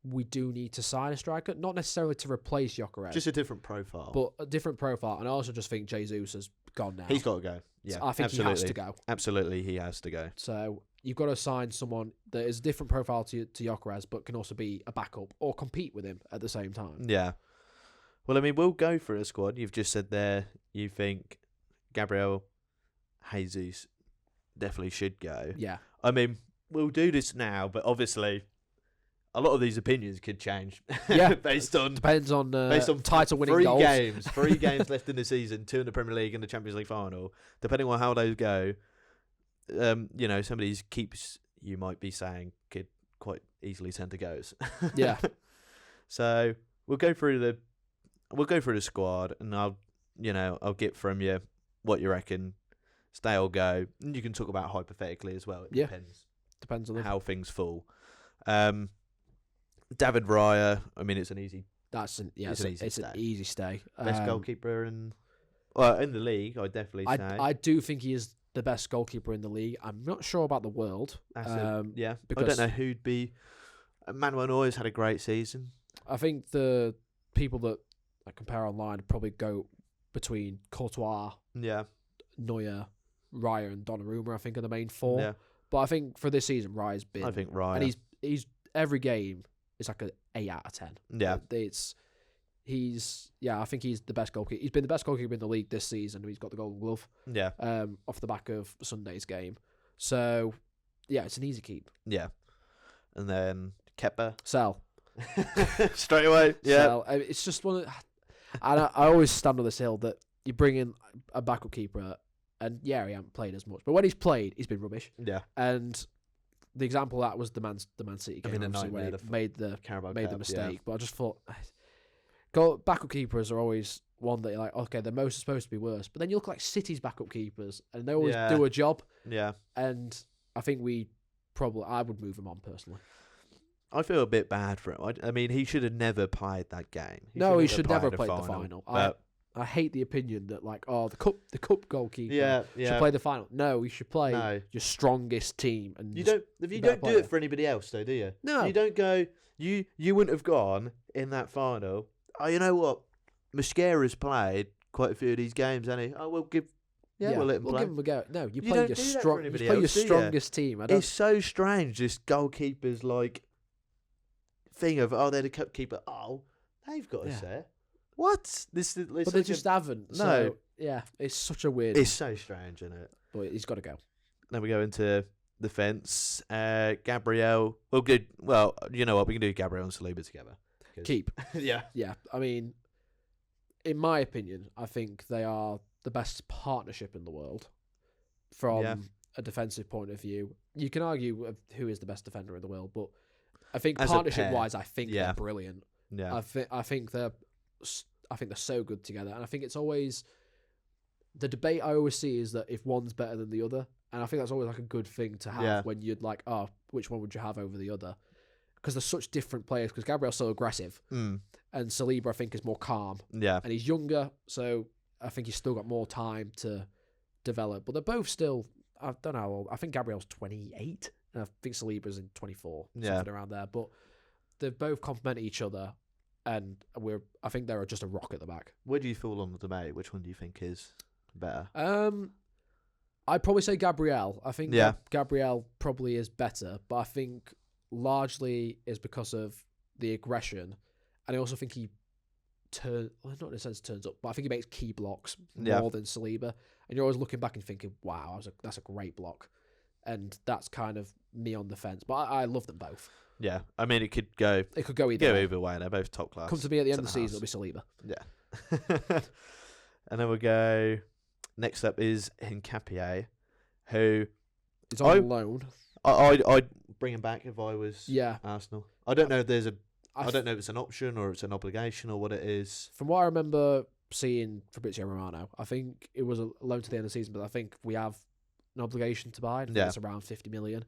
we do need to sign a striker, not necessarily to replace Gyökeres, Just a different profile. but a different profile. And I also just think Jesus has gone now. He's got to go. Yeah, I think he has to go. Absolutely, he has to go. So you've got to sign someone that is a different profile to Gyökeres, but can also be a backup or compete with him at the same time. Yeah. Well, I mean, we'll go for a squad. You've just said there you think Gabriel Jesus definitely should go. Yeah. I mean, we'll do this now, but obviously a lot of these opinions could change. Yeah. based on title winning goals. 3 games left in the season, 2 in the Premier League and the Champions League final. Depending on how those go, some of these keeps you might be saying could quite easily tend to goes. Yeah. So we'll go through the squad, and I'll get from you what you reckon. Stay or go, and you can talk about hypothetically as well. It depends on how things fall. David Raya. I mean, it's an easy. An easy stay. Best goalkeeper in the league. I'd definitely say. I do think he is the best goalkeeper in the league. I'm not sure about the world. Because I don't because know who'd be. Manuel Neuer's had a great season. I think the people that I compare online probably go between Courtois, Neuer, Raya, and Donnarumma. I think are the main 4. Yeah. But I think for this season, Raya's been. I think Raya. And he's every game is like an 8 out of 10. Yeah. I think he's the best goalkeeper. He's been the best goalkeeper in the league this season. He's got the Golden Glove. Yeah. Off the back of Sunday's game. So, yeah, it's an easy keep. Yeah. And then Kepa. Sell. Straight away. Yeah. Sell. It's just one of... And I always stand on this hill that you bring in a backup keeper, and he hasn't played as much. But when he's played, he's been rubbish. Yeah. And the example of that was the Man City game, where he made the mistake. Yeah. But I just thought... Backup keepers are always one that you're like, okay, they're most supposed to be worse. But then you look like City's backup keepers, and they always do a job. Yeah. And I think I would move him on personally. I feel a bit bad for him. I mean, he should have never played that game. He should never have played the final. I hate the opinion that the cup goalkeeper should play the final. No, he should play your strongest team. And you don't do it for anybody else, though, do you? No, you don't go. You wouldn't have gone in that final. Oh, you know what? Mascara's played quite a few of these games, hasn't he? Oh, we'll let him play. We'll give him a go. No, you play your strongest team. It's so strange, this goalkeeper's thing of they're the cup keeper. Oh, they've got a set. What? But they just haven't. No. So, yeah, it's such a weird. It's so strange, isn't it? But he's got to go. Then we go into defence. Gabriel. Well, good. Well, you know what? We can do Gabriel and Saliba together. Keep. Yeah. Yeah. I mean, in my opinion, I think they are the best partnership in the world from a defensive point of view. You can argue who is the best defender in the world, but I think partnership-wise, I think they're brilliant. Yeah. I think they're so good together, and I think it's always the debate I always see is that if one's better than the other, and I think that's always like a good thing to have when you'd which one would you have over the other? Because they're such different players. Because Gabriel's so aggressive, and Saliba I think is more calm. Yeah, and he's younger, so I think he's still got more time to develop. But they're both still. I don't know how old. I think Gabriel's 28, and I think Saliba's in 24, something around there. But they both complement each other, and I think they're just a rock at the back. Where do you fall on the debate? Which one do you think is better? I'd probably say Gabriel. I think Gabriel probably is better, but I think largely is because of the aggression, and I also think he not in a sense turns up, but I think he makes key blocks more than Saliba, and you're always looking back and thinking, wow, that's a great block, and that's kind of me on the fence, but I love them both. Yeah, I mean it could go It could go either way. either way. They're both top class. Come to me at the end of the season, it'll be Saliba. Yeah. And then we'll go. Next up is Hincapié, who He's on loan. I'd bring him back if I was Yeah. Arsenal. I don't know if there's I don't know if it's an option or it's an obligation or what it is. From what I remember seeing Fabrizio Romano, I think it was a loan to the end of the season, but I think we have an obligation to buy. I think it's around 50 million.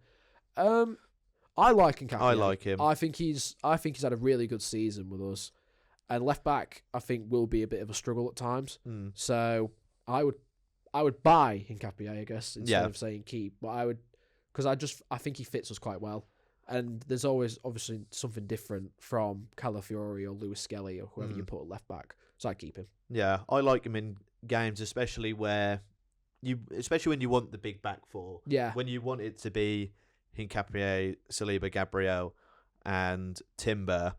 I like Hincapié. I like him. I think he's had a really good season with us. And left back, I think, will be a bit of a struggle at times. So I would buy Hincapié, I guess, instead of saying keep. But I would, because I think he fits us quite well. And there's always obviously something different from Calafiori or Lewis Skelly or whoever you put at left back. So I keep him. Yeah, I like him in games, especially when you want the big back four. Yeah. When you want it to be Hincapié, Saliba, Gabriel, and Timber.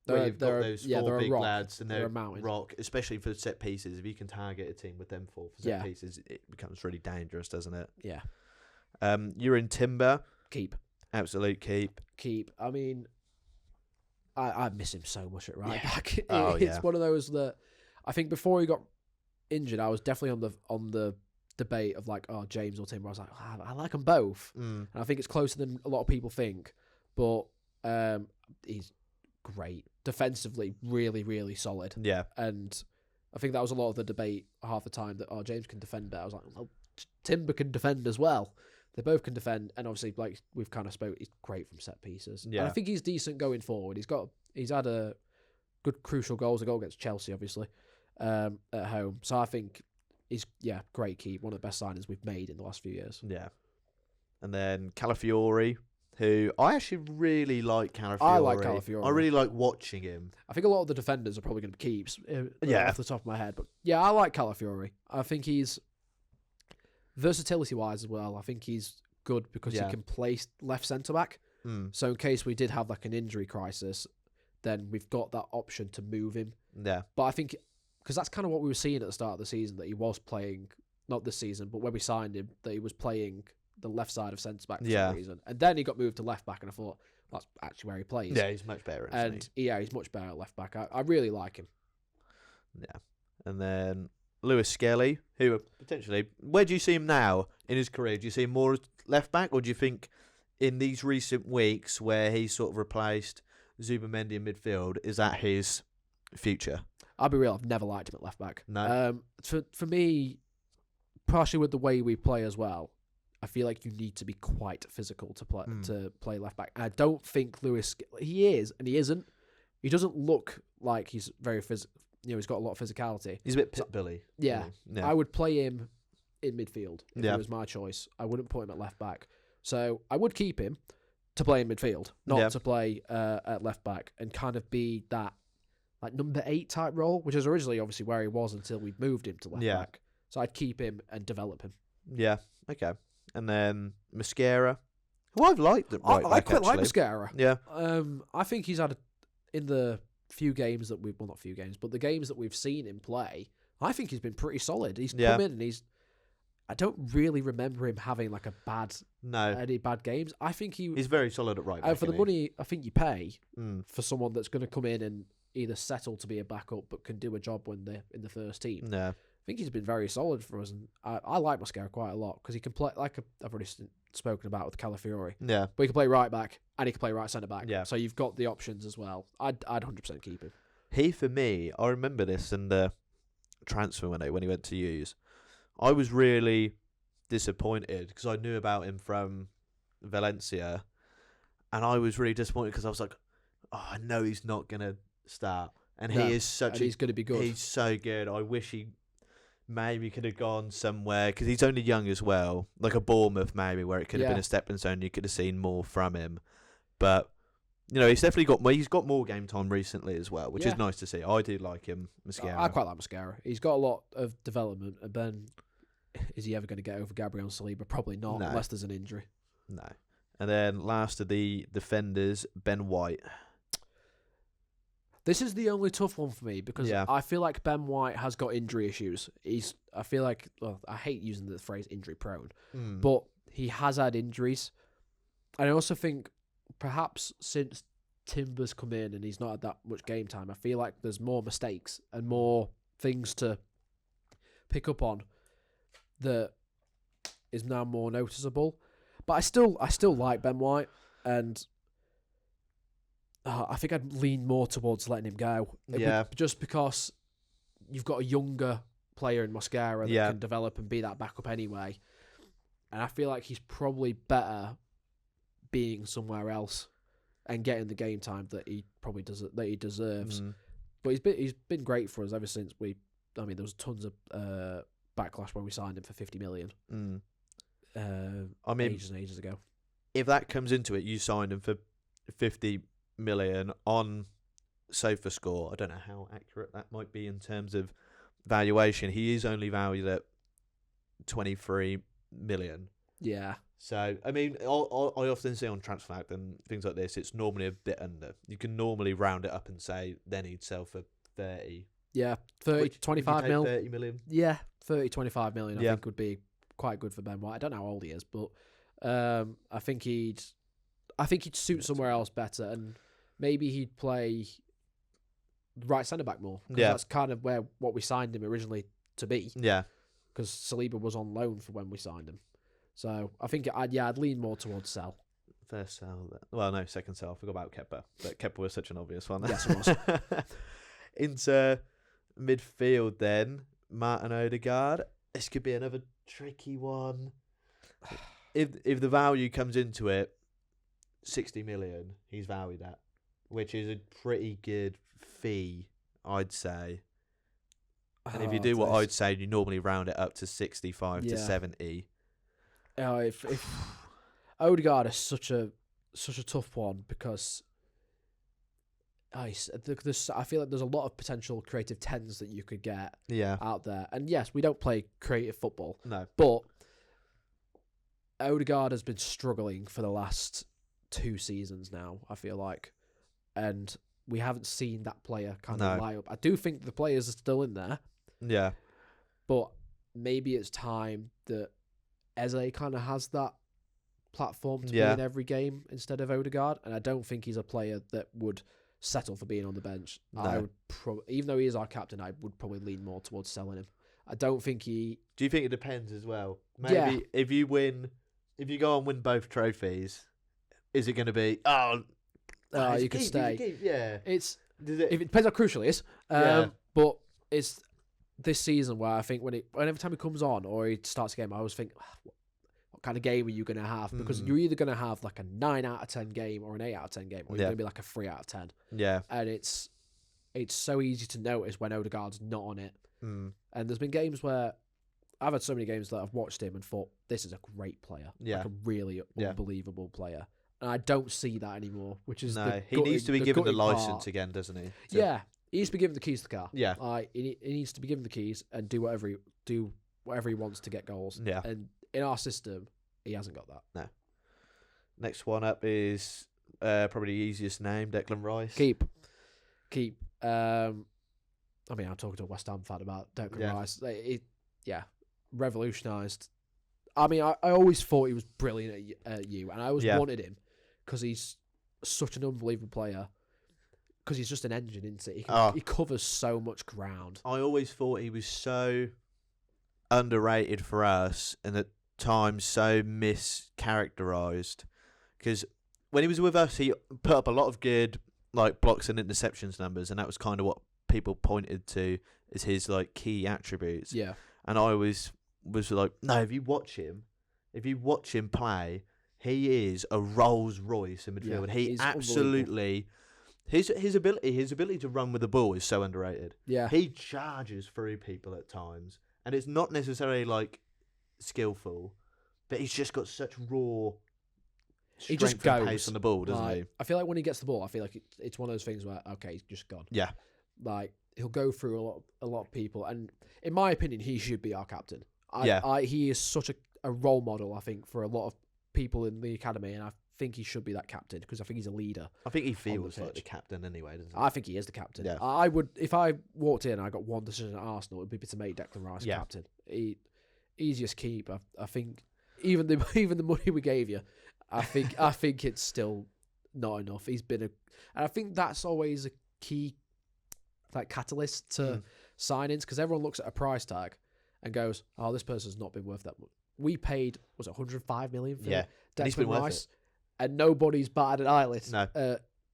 Where you've got those four big lads and they're a rock, especially for set pieces. If you can target a team with them four for set pieces, it becomes really dangerous, doesn't it? Yeah. You're in Timber. Keep. Absolute keep. Keep. I mean, I miss him so much at right back. It's one of those that I think before he got injured, I was definitely on the debate of like, James or Timber. I was like, I like them both, and I think it's closer than a lot of people think. But he's great defensively, really, really solid. Yeah, and I think that was a lot of the debate half the time that James can defend better. I was like, well, Timber can defend as well. They both can defend, and obviously, like we've kind of spoke, he's great from set pieces. Yeah, and I think he's decent going forward. He's had a good crucial goals, a goal against Chelsea, obviously, at home. So I think he's great keep, one of the best signings we've made in the last few years. Yeah, and then Calafiori, who I actually really like. Calafiori. I like Calafiori. I really like watching him. I think a lot of the defenders are probably going to be keeps. Off the top of my head, but yeah, I like Calafiori. I think he's versatility-wise as well. I think he's good because he can play left centre back. So in case we did have like an injury crisis, then we've got that option to move him. Yeah, but I think because that's kind of what we were seeing at the start of the season, that he was playing, not this season, but when we signed him, that he was playing the left side of centre back for some reason, and then he got moved to left back, and I thought that's actually where he plays. Yeah, he's much better. He's much better at left back. I really like him. Yeah, and then Lewis Skelly, who potentially, where do you see him now in his career? Do you see him more as left back, or do you think in these recent weeks where he's sort of replaced Zubimendi in midfield, is that his future? I'll be real, I've never liked him at left back. No. For me, partially with the way we play as well, I feel like you need to be quite physical to play left back. And I don't think Lewis, he is, and he isn't. He doesn't look like he's very physical. He's got a lot of physicality. He's a bit pit-billy. Yeah. I would play him in midfield if it was my choice. I wouldn't put him at left back. So I would keep him to play in midfield, not to play at left back, and kind of be that like number 8 type role, which is originally obviously where he was until we moved him to left back. So I'd keep him and develop him. Yeah, okay. And then Mosquera, who I've liked at right back, I quite like Mosquera. Yeah. I think he's had, in the few games that we've, well, not few games, but the games that we've seen him play, I think he's been pretty solid. He's come in and I don't really remember him having like any bad games. I think he's very solid at right back. For the money I think you pay for someone that's going to come in and either settle to be a backup but can do a job when they're in the first team. Yeah. I think he's been very solid for us, and I like Mosquera quite a lot because he can play, like I've already spoken about with Calafiori. Yeah. But he can play right back and he can play right centre back. Yeah. So you've got the options as well. I'd 100% keep him. He, for me, I remember this in the transfer when he went to use. I was really disappointed because I knew about him from Valencia, and I was really disappointed because I was like, I know he's not going to start. And he is he's going to be good. He's so good. I wish he maybe could have gone somewhere because he's only young as well, like a Bournemouth maybe, where it could have been a stepping stone. You could have seen more from him, but he's definitely got more game time recently as well, which is nice to see. I do like him, Mosquera. I quite like Mosquera. He's got a lot of development, and then is he ever going to get over Gabriel and Saliba? Probably not, unless there's an injury. No. And then last of the defenders, Ben White. This is the only tough one for me because I feel like Ben White has got injury issues. I feel like, I hate using the phrase injury prone, but he has had injuries. And I also think perhaps since Timber's come in and he's not had that much game time, I feel like there's more mistakes and more things to pick up on that is now more noticeable. But I still like Ben White, and I think I'd lean more towards letting him go. Just because you've got a younger player in Mosquera that can develop and be that backup anyway. And I feel like he's probably better being somewhere else and getting the game time that he probably deserves. But he's been great for us ever since there was tons of backlash when we signed him for 50 million. Ages and ages ago. If that comes into it, you signed him for 50 million on SofaScore. I don't know how accurate that might be in terms of valuation. He is only valued at 23 million. Yeah. So, I mean, I often see on TransferFact and things like this, it's normally a bit under. You can normally round it up and say, then he'd sell for 30. Yeah, 25 mil. 30 million. Yeah, 30, 25 million I think would be quite good for Ben White. I don't know how old he is, but I think he'd suit somewhere else better, and maybe he'd play right centre-back more. Yeah. That's kind of what we signed him originally to be. Yeah. Because Saliba was on loan for when we signed him. So I think I'd lean more towards sell. First sell. Well, no, second sell. I forgot about Kepa. But Kepa was such an obvious one. Yes, it was. Into midfield then, Martin Odegaard. This could be another tricky one. If the value comes into it, 60 million he's valued at, which is a pretty good fee, I'd say. And if you do what I'd say, you normally round it up to 65 to 70. If Odegaard is such a tough one because I feel like there's a lot of potential creative tens that you could get out there. And yes, we don't play creative football. No. But Odegaard has been struggling for the last 2 seasons now, I feel like. And we haven't seen that player kind of lie up. I do think the players are still in there. Yeah. But maybe it's time that Eze kind of has that platform to be in every game instead of Odegaard. And I don't think he's a player that would settle for being on the bench. No. I would even though he is our captain, I would probably lean more towards selling him. I don't think he... Do you think it depends as well? Maybe if you go and win both trophies, is it going to be, you can stay? Yeah. It depends how crucial it is. But it's this season where I think whenever time he comes on or he starts a game, I always think, what kind of game are you going to have? Because you're either going to have like a 9 out of 10 game or an 8 out of 10 game, or you're going to be like a 3 out of 10. Yeah. And it's so easy to notice when Odegaard's not on it. And there's been games where I've had so many games that I've watched him and thought, this is a great player. Yeah. Like a really unbelievable player. And I don't see that anymore, which is he needs to be given the license again, doesn't he? Yeah. He needs to be given the keys to the car. Yeah. He needs to be given the keys and do whatever he wants to get goals. Yeah. And in our system, he hasn't got that. No. Next one up is probably the easiest name, Declan Rice. Keep. I mean, I'm talking to a West Ham fan about Declan Rice. Revolutionised. I mean, I always thought he was brilliant at you, and I always wanted him because he's such an unbelievable player. Because he's just an engine, isn't he? He covers so much ground. I always thought he was so underrated for us, and at times so mischaracterised. Because when he was with us, he put up a lot of good blocks and interceptions numbers, and that was kind of what people pointed to as his key attributes. Yeah. And I was like, no, if you watch him play, he is a Rolls Royce in midfield. He absolutely. His ability to run with the ball is so underrated. Yeah. He charges through people at times, and it's not necessarily skillful, but he's just got such raw strength he just and pace on the ball, doesn't he? I feel like when he gets the ball, I feel like it's one of those things where he's just gone. Yeah. He'll go through a lot of people, and in my opinion, he should be our captain. He is such a role model, I think, for a lot of people in the academy, and I think he should be that captain because I think he's a leader. I think he feels like the captain anyway, doesn't he? I think he is the captain. Yeah. I would, if I walked in and I got one decision at Arsenal, it would be to make Declan Rice captain. Easiest keep. I think even the money we gave you, I think it's still not enough. He's been and I think that's always a key catalyst to signings, because everyone looks at a price tag and goes, "Oh, this person's not been worth that much." We paid, was it 105 million for Declan Rice, and nobody's batted an eyelid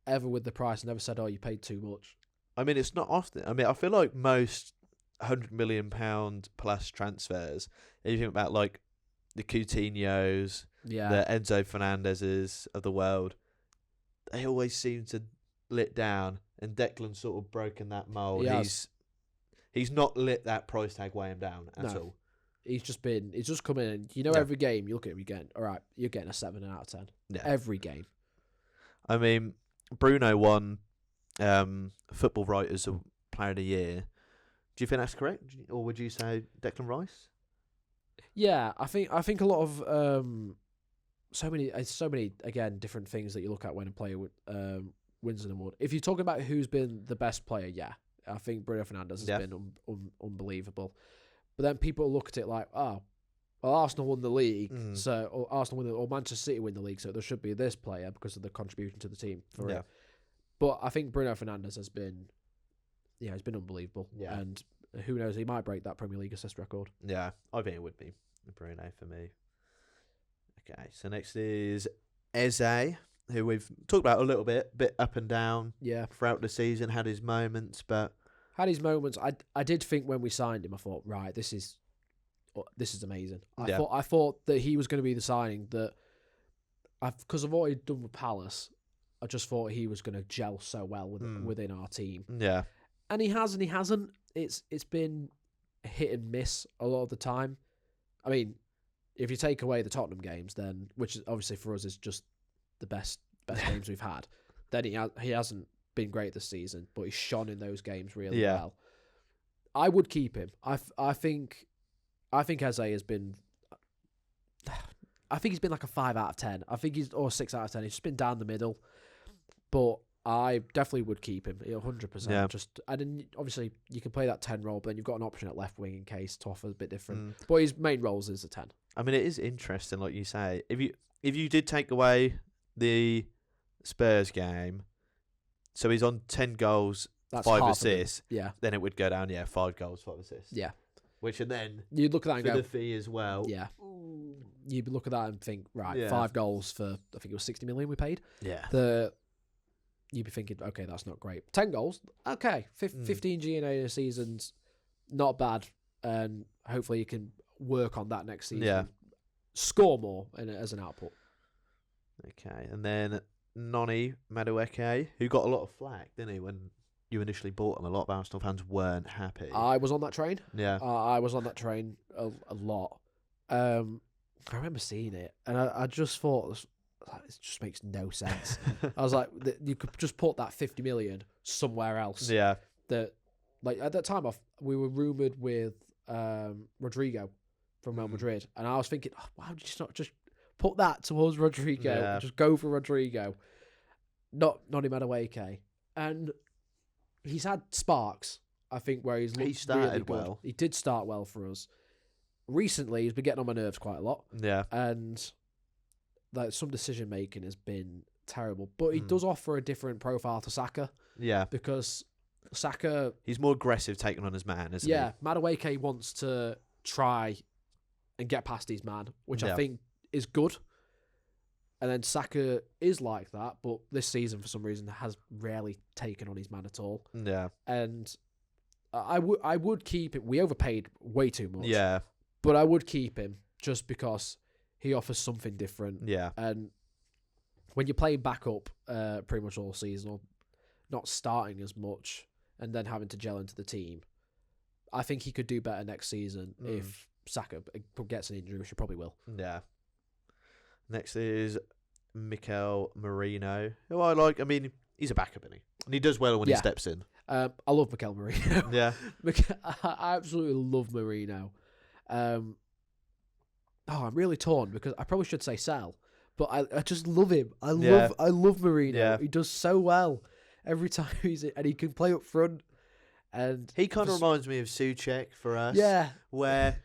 ever with the price, and never said, "Oh, you paid too much." I mean, it's not often. I mean, I feel like most £100 million plus transfers, if you think about like the Coutinhos, the Enzo Fernandezes of the world, they always seem to lit down, and Declan's sort of broken that mold. He's not lit that price tag weighing him down at all. He's just come in, and every game you look at him, you're getting, all right, you're getting a 7 out of 10. Yeah. Every game. I mean, Bruno won Football Writers Player of the Year. Do you think that's correct, or would you say Declan Rice? Yeah, I think a lot of so many again different things that you look at when a player wins an award. If you're talking about who's been the best player, I think Bruno Fernandes has been unbelievable. But then people look at it like, oh, well, Arsenal won the league, or Arsenal won or Manchester City win the league, so there should be this player because of the contribution to the team for it. But I think Bruno Fernandes has been, he's been unbelievable. Yeah. And who knows, he might break that Premier League assist record. Yeah, I think it would be Bruno for me. Okay, so next is Eze, who we've talked about a little bit up and down throughout the season, had his moments, but... I did think when we signed him, I thought, right, this is amazing. I thought that he was going to be the signing that, because of what he'd done with Palace, I just thought he was going to gel so well within our team. Yeah, and he has, and he hasn't. It's been hit and miss a lot of the time. I mean, if you take away the Tottenham games, then, which is obviously for us is just the best games we've had, then he hasn't been great this season, but he's shone in those games really well. I would keep him. I think Eze has been. I think he's been like a 5 out of 10. I think or 6 out of 10. He's just been down the middle, but I definitely would keep him 100%. Yeah. Obviously you can play that 10 role, but then you've got an option at left wing in case to offer a bit different. But his main roles is a 10. I mean, it is interesting, like you say. If you did take away the Spurs game, so he's on 10 goals, that's 5 assists. Yeah. Then it would go down, 5 goals, 5 assists. Yeah. Which, and then you'd look at that and go, the fee as well. Yeah. You'd look at that and think, right, 5 goals for, I think it was 60 million we paid. Yeah. You'd be thinking, okay, that's not great. 10 goals, okay. 15 G&A in a season's not bad. And hopefully you can work on that next season. Yeah. Score more as an output. Okay. And then Noni Madueke, who got a lot of flack, didn't he, when you initially bought him? A lot of Arsenal fans weren't happy. I was on that train. Yeah. I was on that train a lot. I remember seeing it, and I just thought, it just makes no sense. I was like, you could just put that 50 million somewhere else. Yeah. Like at that time, we were rumoured with Rodrigo from Real Madrid, and I was thinking, why would you not just put that towards Rodrigo? Yeah. Just go for Rodrigo. Not Madueke. And he's had sparks, I think, where he's looked started really good. Well. He did start well for us. Recently, he's been getting on my nerves quite a lot. Yeah. And some decision making has been terrible. But he does offer a different profile to Saka. Yeah. Because Saka... he's more aggressive taking on his man, isn't he? Yeah. Madueke wants to try and get past his man, which I think is good. And then Saka is like that, but this season, for some reason, has rarely taken on his man at all. Yeah. And I would keep it. We overpaid way too much. Yeah. But I would keep him just because he offers something different. Yeah. And when you're playing back up pretty much all season, or not starting as much, and then having to gel into the team, I think he could do better next season if Saka gets an injury, which he probably will. Yeah. Next is Mikel Merino, who I like. I mean, he's a backup, isn't he? And he does well when he steps in. I love Mikel Merino. Yeah. I absolutely love Merino. I'm really torn because I probably should say sell, but I just love him. I love Merino. Yeah. He does so well every time he's in, and he can play up front. And he kind of reminds me of Souček for us. Yeah. Where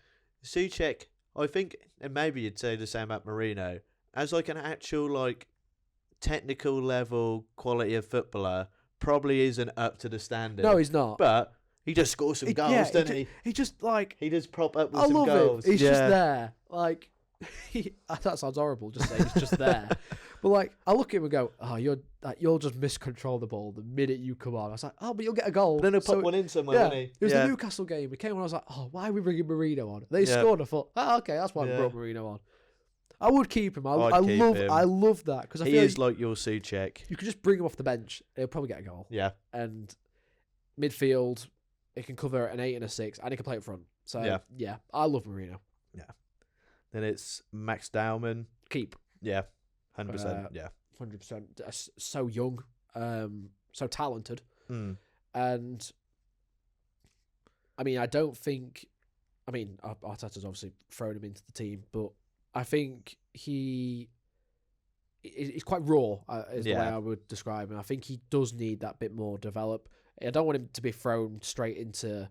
Souček, I think, and maybe you'd say the same about Merino, as like an actual like technical level quality of footballer probably isn't up to the standard. No, he's not. But he just scores some goals, doesn't he? He just like He does prop up with I some love goals. him. He's just there. Like that sounds horrible. Just saying he's just there. But like I look at him and go, "Oh, you'll just miscontrol the ball the minute you come on." I was like, "Oh, but you'll get a goal." But then he'll put one in somewhere, won't he? It was the Newcastle game. He came on. I was like, "Oh, why are we bringing Marino on?" They scored. I thought, "Oh, okay, that's why we brought Marino on." I would keep him. I love that because he is like your Souček. You could just bring him off the bench. He'll probably get a goal. Yeah. And midfield, he can cover an 8 and a 6, and he can play up front. So yeah, I love Marino. Yeah. Then it's Max Dowman. Keep. Yeah. 100%. Yeah. 100%. So young, so talented, and I mean, I don't think. I mean, Arteta's obviously thrown him into the team, but I think he's quite raw, is the way I would describe him. I think he does need that bit more develop. I don't want him to be thrown straight into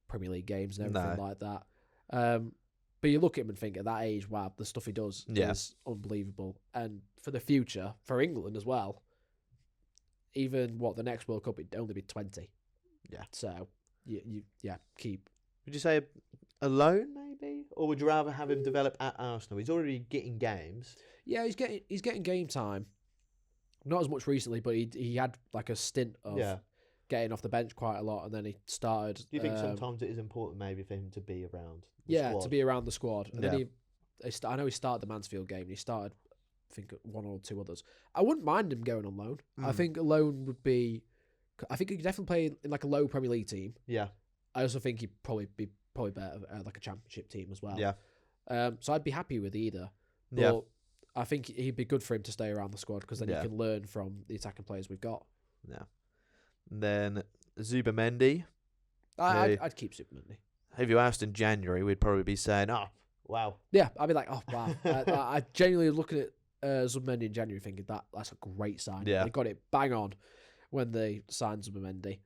Premier League games and everything like that. But you look at him and think at that age, wow, the stuff he does is unbelievable. And for the future, for England as well, even the next World Cup, it'd only be 20. Yeah. So, keep. Would you say a loan, maybe? Or would you rather have him develop at Arsenal? He's already getting games. Yeah, he's getting game time. Not as much recently, but he had like a stint of getting off the bench quite a lot, and then he started. Do you think sometimes it is important maybe for him to be around the squad? To be around the squad. And then I know he started the Mansfield game, and he started, I think, one or two others. I wouldn't mind him going on loan. I think a loan would be... I think he could definitely play in like a low Premier League team. Yeah. I also think he'd probably be better at like a Championship team as well. Yeah. So I'd be happy with either. But yeah. I think he'd be good for him to stay around the squad because then he can learn from the attacking players we've got. Yeah. And then Zubamendi. I'd keep Zubamendi. If you asked in January, we'd probably be saying, "Oh, wow." Yeah, I'd be like, "Oh, wow." I genuinely looking at Zubamendi in January thinking that's a great sign. Yeah. They got it bang on when they signed Zubamendi.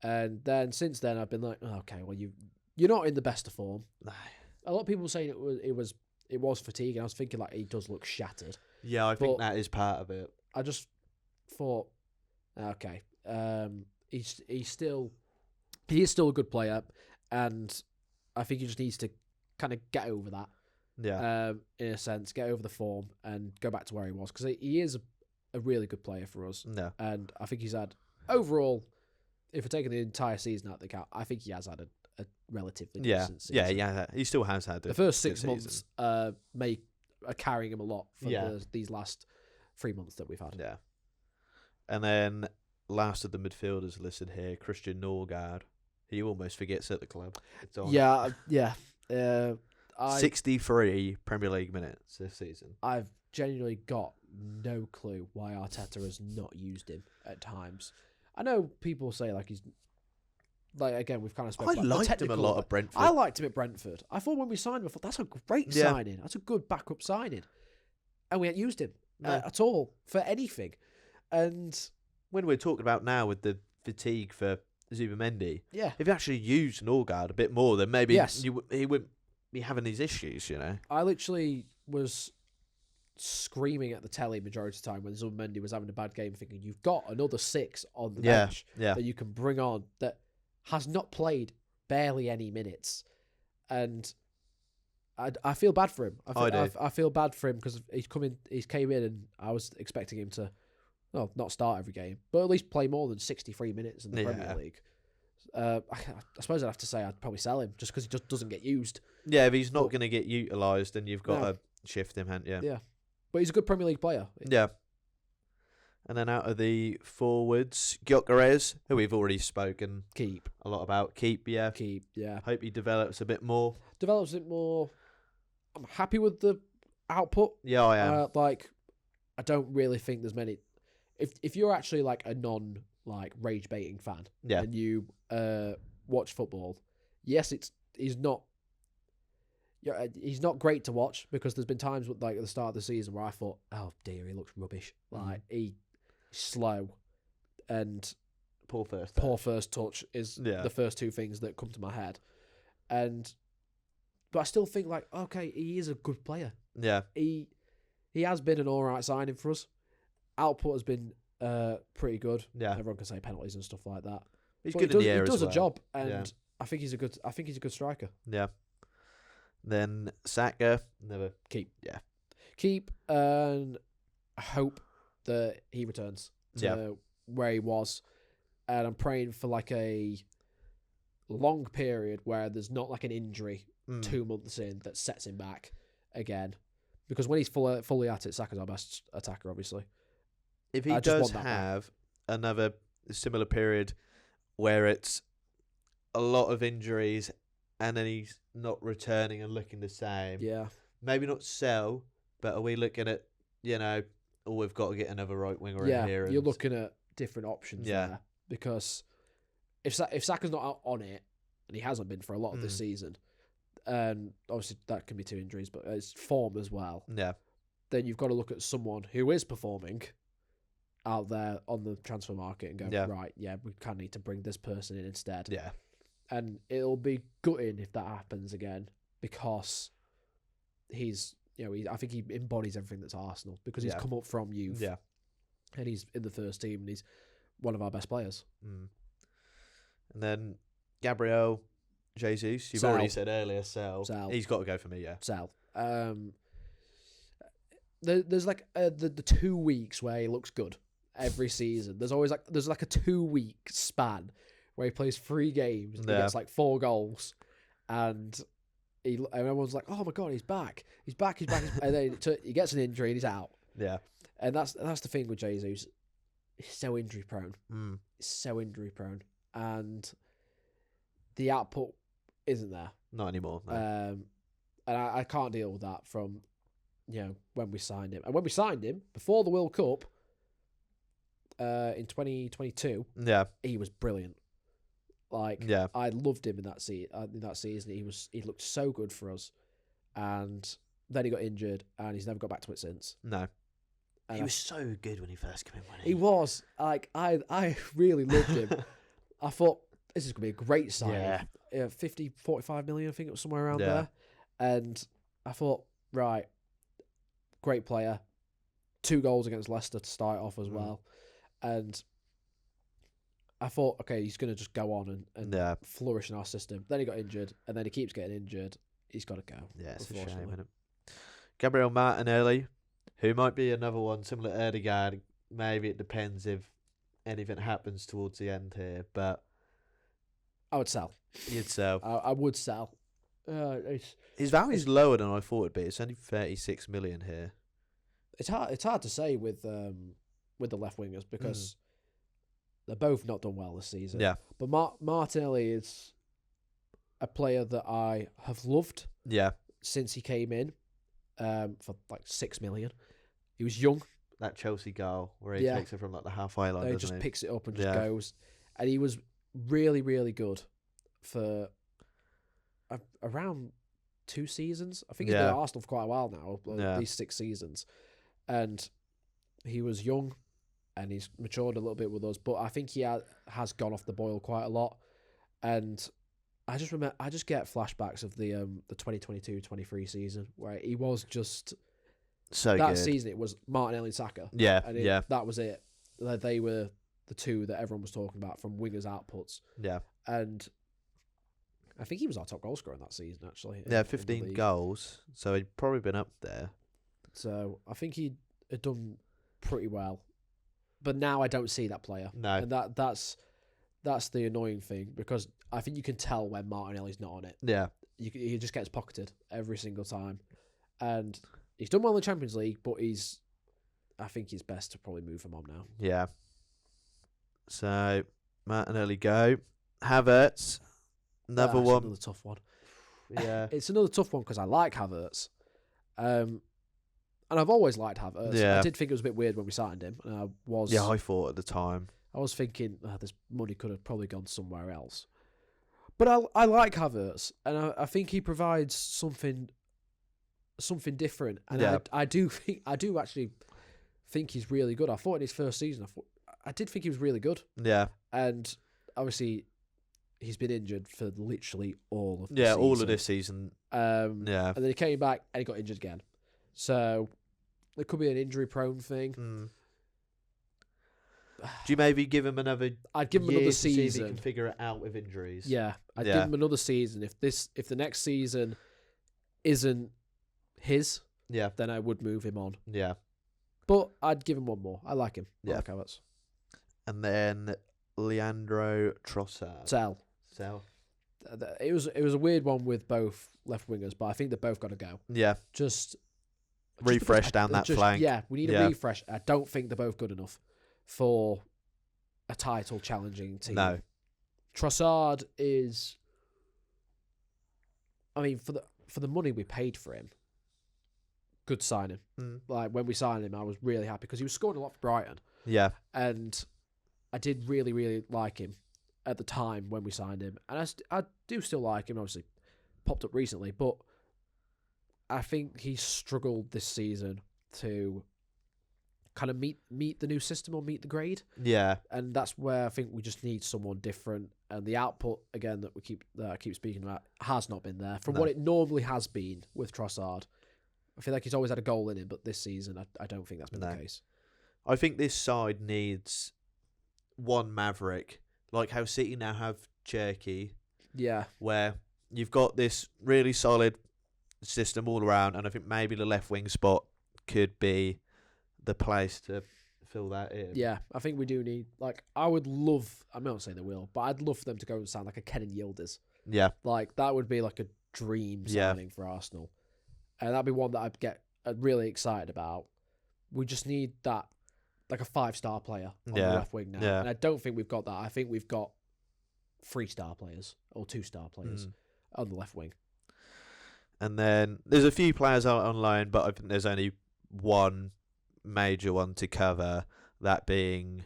And then since then, I've been like, oh, okay, well, you're not in the best of form. A lot of people were saying it was fatigue, and I was thinking like he does look shattered. Yeah, I think that is part of it. I just thought, okay, he is still a good player, and I think he just needs to kind of get over that. Yeah. In a sense, get over the form and go back to where he was because he is a really good player for us. Yeah. And I think he's had overall. If we're taking the entire season out of the account, I think he has had a relatively decent season. Yeah, he still has had the first 6 months are carrying him a lot for these last 3 months that we've had. Yeah. And then last of the midfielders listed here, Christian Norgard. He almost forgets at the club. 63 Premier League minutes this season. I've genuinely got no clue why Arteta has not used him at times. I know people say like he's like again we've kind of spoken. I liked him a lot at Brentford. I liked him at Brentford. I thought when we signed him, I thought that's a great signing. That's a good backup signing, and we hadn't used him at all for anything. And when we're talking about now with the fatigue for Zubamendi, if you actually used Norgard a bit more, then maybe he wouldn't be having these issues. You know, I literally was screaming at the telly majority of the time when Zubamendi was having a bad game, thinking you've got another 6 on the bench that you can bring on that has not played barely any minutes, and I feel bad for him. I feel bad for him because he came in and I was expecting him to not start every game, but at least play more than 63 minutes in the Premier League. I suppose I'd have to say I'd probably sell him just because he just doesn't get used. Yeah, if he's not going to get utilised, then you've got to shift him, haven't you? Yeah. But he's a good Premier League player. Yeah. And then out of the forwards, Gyökeres, who we've already spoken a lot about. Keep, yeah. Hope he develops a bit more. I'm happy with the output. Yeah, I am. I don't really think there's many. If you're actually like a rage baiting fan, and you watch football, yes, he's not great to watch because there's been times at the start of the season where I thought, oh dear, he looks rubbish. He's slow and poor first touch is the first two things that come to my head. But I still think okay, he is a good player. Yeah. He has been an alright signing for us. output has been pretty good. Yeah. Everyone can say penalties and stuff like that. He's But good in the air he does as well. a job, and Yeah. I think he's a good striker. Yeah. Then Saka, never. Keep and hope that he returns to where he was, and I'm praying for like a long period where there's not like an injury 2 months in that sets him back again, because when he's fully at it, Saka's our best attacker, obviously. If he I just does want that back. have another similar period where it's a lot of injuries and then he's not returning and looking the same, Yeah, maybe not sell, but are we looking at, we've got to get another right winger in here? you're looking at different options Yeah. there, because if Saka's not out on it, and he hasn't been for a lot of this season, and obviously that can be 2 injuries, but it's form as well. Yeah. Then you've got to look at someone who is performing out there on the transfer market and go, right, we kind of need to bring this person in instead. Yeah. And it'll be gutting if that happens again, because he's, I think he embodies everything that's Arsenal, because he's come up from youth. Yeah. And he's in the first team, and he's one of our best players. And then Gabriel Jesus, you've already said earlier, sell. He's got to go for me, yeah. Sell. There's like the 2 weeks where he looks good every season. There's always like a 2 week span where he plays 3 games and he gets like 4 goals, and everyone's like, oh my god, he's back, and then he gets an injury and he's out. Yeah. And that's the thing with Jesus. He's so injury prone. He's so injury prone, and the output isn't there. Not anymore. No. And I can't deal with that from when we signed him. And when we signed him before the World Cup in 2022, he was brilliant. I loved him in that season. He looked so good for us, and then he got injured, and he's never got back to it since. No. And he was so good when he first came in. Wasn't he was I really loved him. I thought this is gonna be a great signing. 45 million, I think it was somewhere around there. And I thought, right, great player. 2 goals against Leicester to start off as well. And I thought, okay, he's going to just go on and flourish in our system. Then he got injured, and then he keeps getting injured. He's got to go. Yeah, it's a shame, isn't it? Gabriel Martinelli, who might be another one similar to Erdegaard. Maybe it depends if anything happens towards the end here, but I would sell. You'd sell. I would sell. His value's lower than I thought it'd be. It's only 36 million here. It's hard to say with the left wingers, because they're both not done well this season. Yeah. But Martinelli is a player that I have loved. Yeah. Since he came in, for like 6 million. He was young. That Chelsea goal where he takes it from like the halfway line. He just picks it up and just goes, and he was really, really good for around 2 seasons. I think he's been at Arsenal for quite a while now, at least 6 seasons. And he was young, and he's matured a little bit with us. But I think he has gone off the boil quite a lot. And I just get flashbacks of the 2022-23 season where he was just so that good. Season. It was Martinelli and Saka. Yeah, and that was it. They were the 2 that everyone was talking about from wingers outputs. Yeah, and I think he was our top goal scorer in that season, actually. 15 goals. So he'd probably been up there. So I think he had done pretty well. But now I don't see that player. No. And that's the annoying thing, because I think you can tell when Martinelli's not on it. Yeah. He just gets pocketed every single time. And he's done well in the Champions League, but I think it's best to probably move him on now. Yeah. So, Martinelli go. Havertz, another one. Another tough one. Yeah. It's another tough one because I like Havertz. And I've always liked Havertz. Yeah. I did think it was a bit weird when we signed him. And I thought at the time. I was thinking, this money could have probably gone somewhere else. But I like Havertz, and I think he provides something different. And I do actually think he's really good. I thought in his first season, I did think he was really good. Yeah. And obviously, he's been injured for literally all of the season. All of this season. And then he came back and he got injured again. So it could be an injury-prone thing. you maybe give him another I'd give him year another to see if he season. can figure it out with injuries? Yeah, I'd Yeah. give him another season. If the next season isn't his, Yeah. then I would move him on. Yeah. But I'd give him one more. I like him. Yeah. I like Havertz. And then Leandro Trossard. Sell. It was a weird one with both left wingers, but I think they both got to go. Yeah. Just Refresh because down that flank. Yeah, we need Yeah. a refresh. I don't think they're both good enough for a title challenging team. No. Trossard is. I mean, for the money we paid for him, good signing. Like when we signed him, I was really happy because he was scoring a lot for Brighton. Yeah. And I did really, really like him at the time when we signed him. And I do still like him, obviously. Popped up recently. But I think he's struggled this season to kind of meet the new system or meet the grade. Yeah. And that's where I think we just need someone different. And the output, again, that I keep speaking about, has not been there. From what it normally has been with Trossard. I feel like he's always had a goal in him, but this season, I don't think that's been the case. I think this side needs one maverick, like how City now have Cherky, Yeah. where you've got this really solid system all around, and I think maybe the left wing spot could be the place to fill that in. Yeah, I think we do need, like, I would love, I'm not saying they will, but I'd love for them to go and sign like a Kenan Yildiz. Yeah. Like, that would be like a dream signing for Arsenal. And that'd be one that I'd get really excited about. We just need that, like a 5-star player on the left wing now. Yeah. And I don't think we've got that. I think we've got 3-star players or 2-star players on the left wing. And then there's a few players out on loan, but I think there's only one major one to cover, that being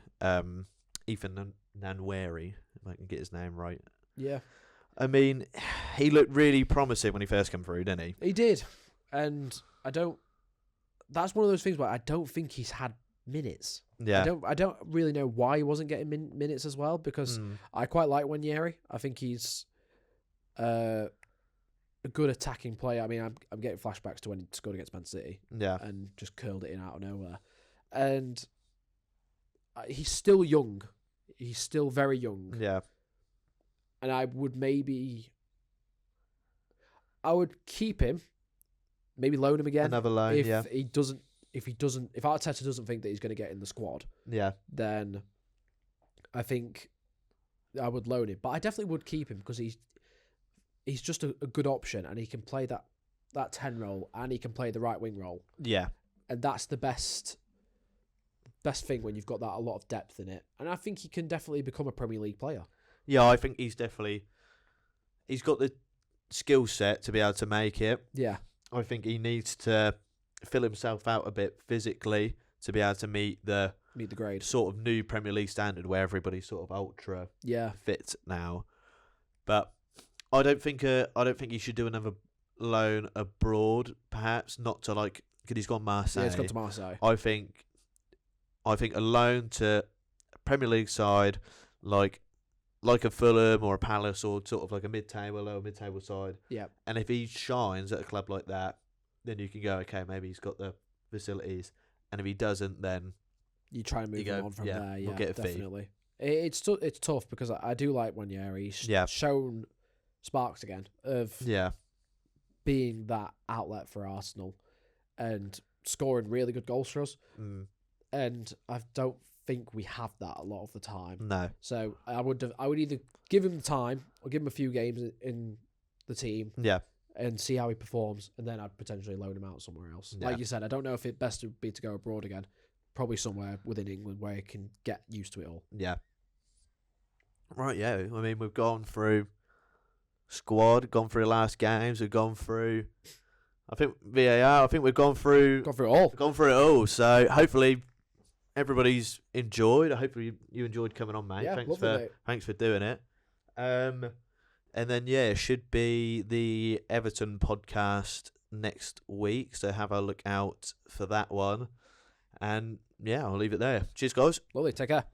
Ethan Nwaneri, if I can get his name right. Yeah. I mean, he looked really promising when he first came through, didn't he? He did. And that's one of those things where I don't think he's had minutes. Yeah. I don't really know why he wasn't getting minutes as well, because I quite like Nwaneri. I think he's a good attacking player. I mean, I'm getting flashbacks to when he scored against Man City. Yeah. And just curled it in out of nowhere. And he's still young. He's still very young. Yeah. And I would keep him, maybe loan him again. Another loan, if yeah. if Arteta doesn't think that he's going to get in the squad, Yeah. then I think I would loan him. But I definitely would keep him because he's just a good option, and he can play that 10 role, and he can play the right wing role. Yeah. And that's the best thing when you've got that a lot of depth in it. And I think he can definitely become a Premier League player. Yeah, I think he's got the skill set to be able to make it. Yeah. I think he needs to fill himself out a bit physically to be able to meet the grade. sort of new Premier League standard where everybody's sort of ultra fit now. But I don't think he should do another loan abroad. Perhaps not to because he's gone Marseille. Yeah, he's gone to Marseille. I think a loan to a Premier League side like a Fulham or a Palace or sort of like a lower mid-table side. Yeah. And if he shines at a club like that, then you can go, okay, maybe he's got the facilities. And if he doesn't, then you try and move him on from there. Yeah, we'll get a definitely. It's tough because I do like Nwaneri. He's shown sparks again of being that outlet for Arsenal and scoring really good goals for us. And I don't think we have that a lot of the time. No. So I would either give him the time or give him a few games in the team. Yeah. And see how he performs, and then I'd potentially loan him out somewhere else. Yeah. Like you said, I don't know if it best would be to go abroad again. Probably somewhere within England where he can get used to it all. Yeah. Right, yeah. I mean, we've gone through squad, gone through the last games, we've gone through, I think, VAR. I think we've gone through it all. Gone through it all. So hopefully everybody's enjoyed. I hope you enjoyed coming on, mate. Yeah, thanks for doing it. And then, it should be the Everton podcast next week. So have a look out for that one. And, I'll leave it there. Cheers, guys. Lovely. Take care.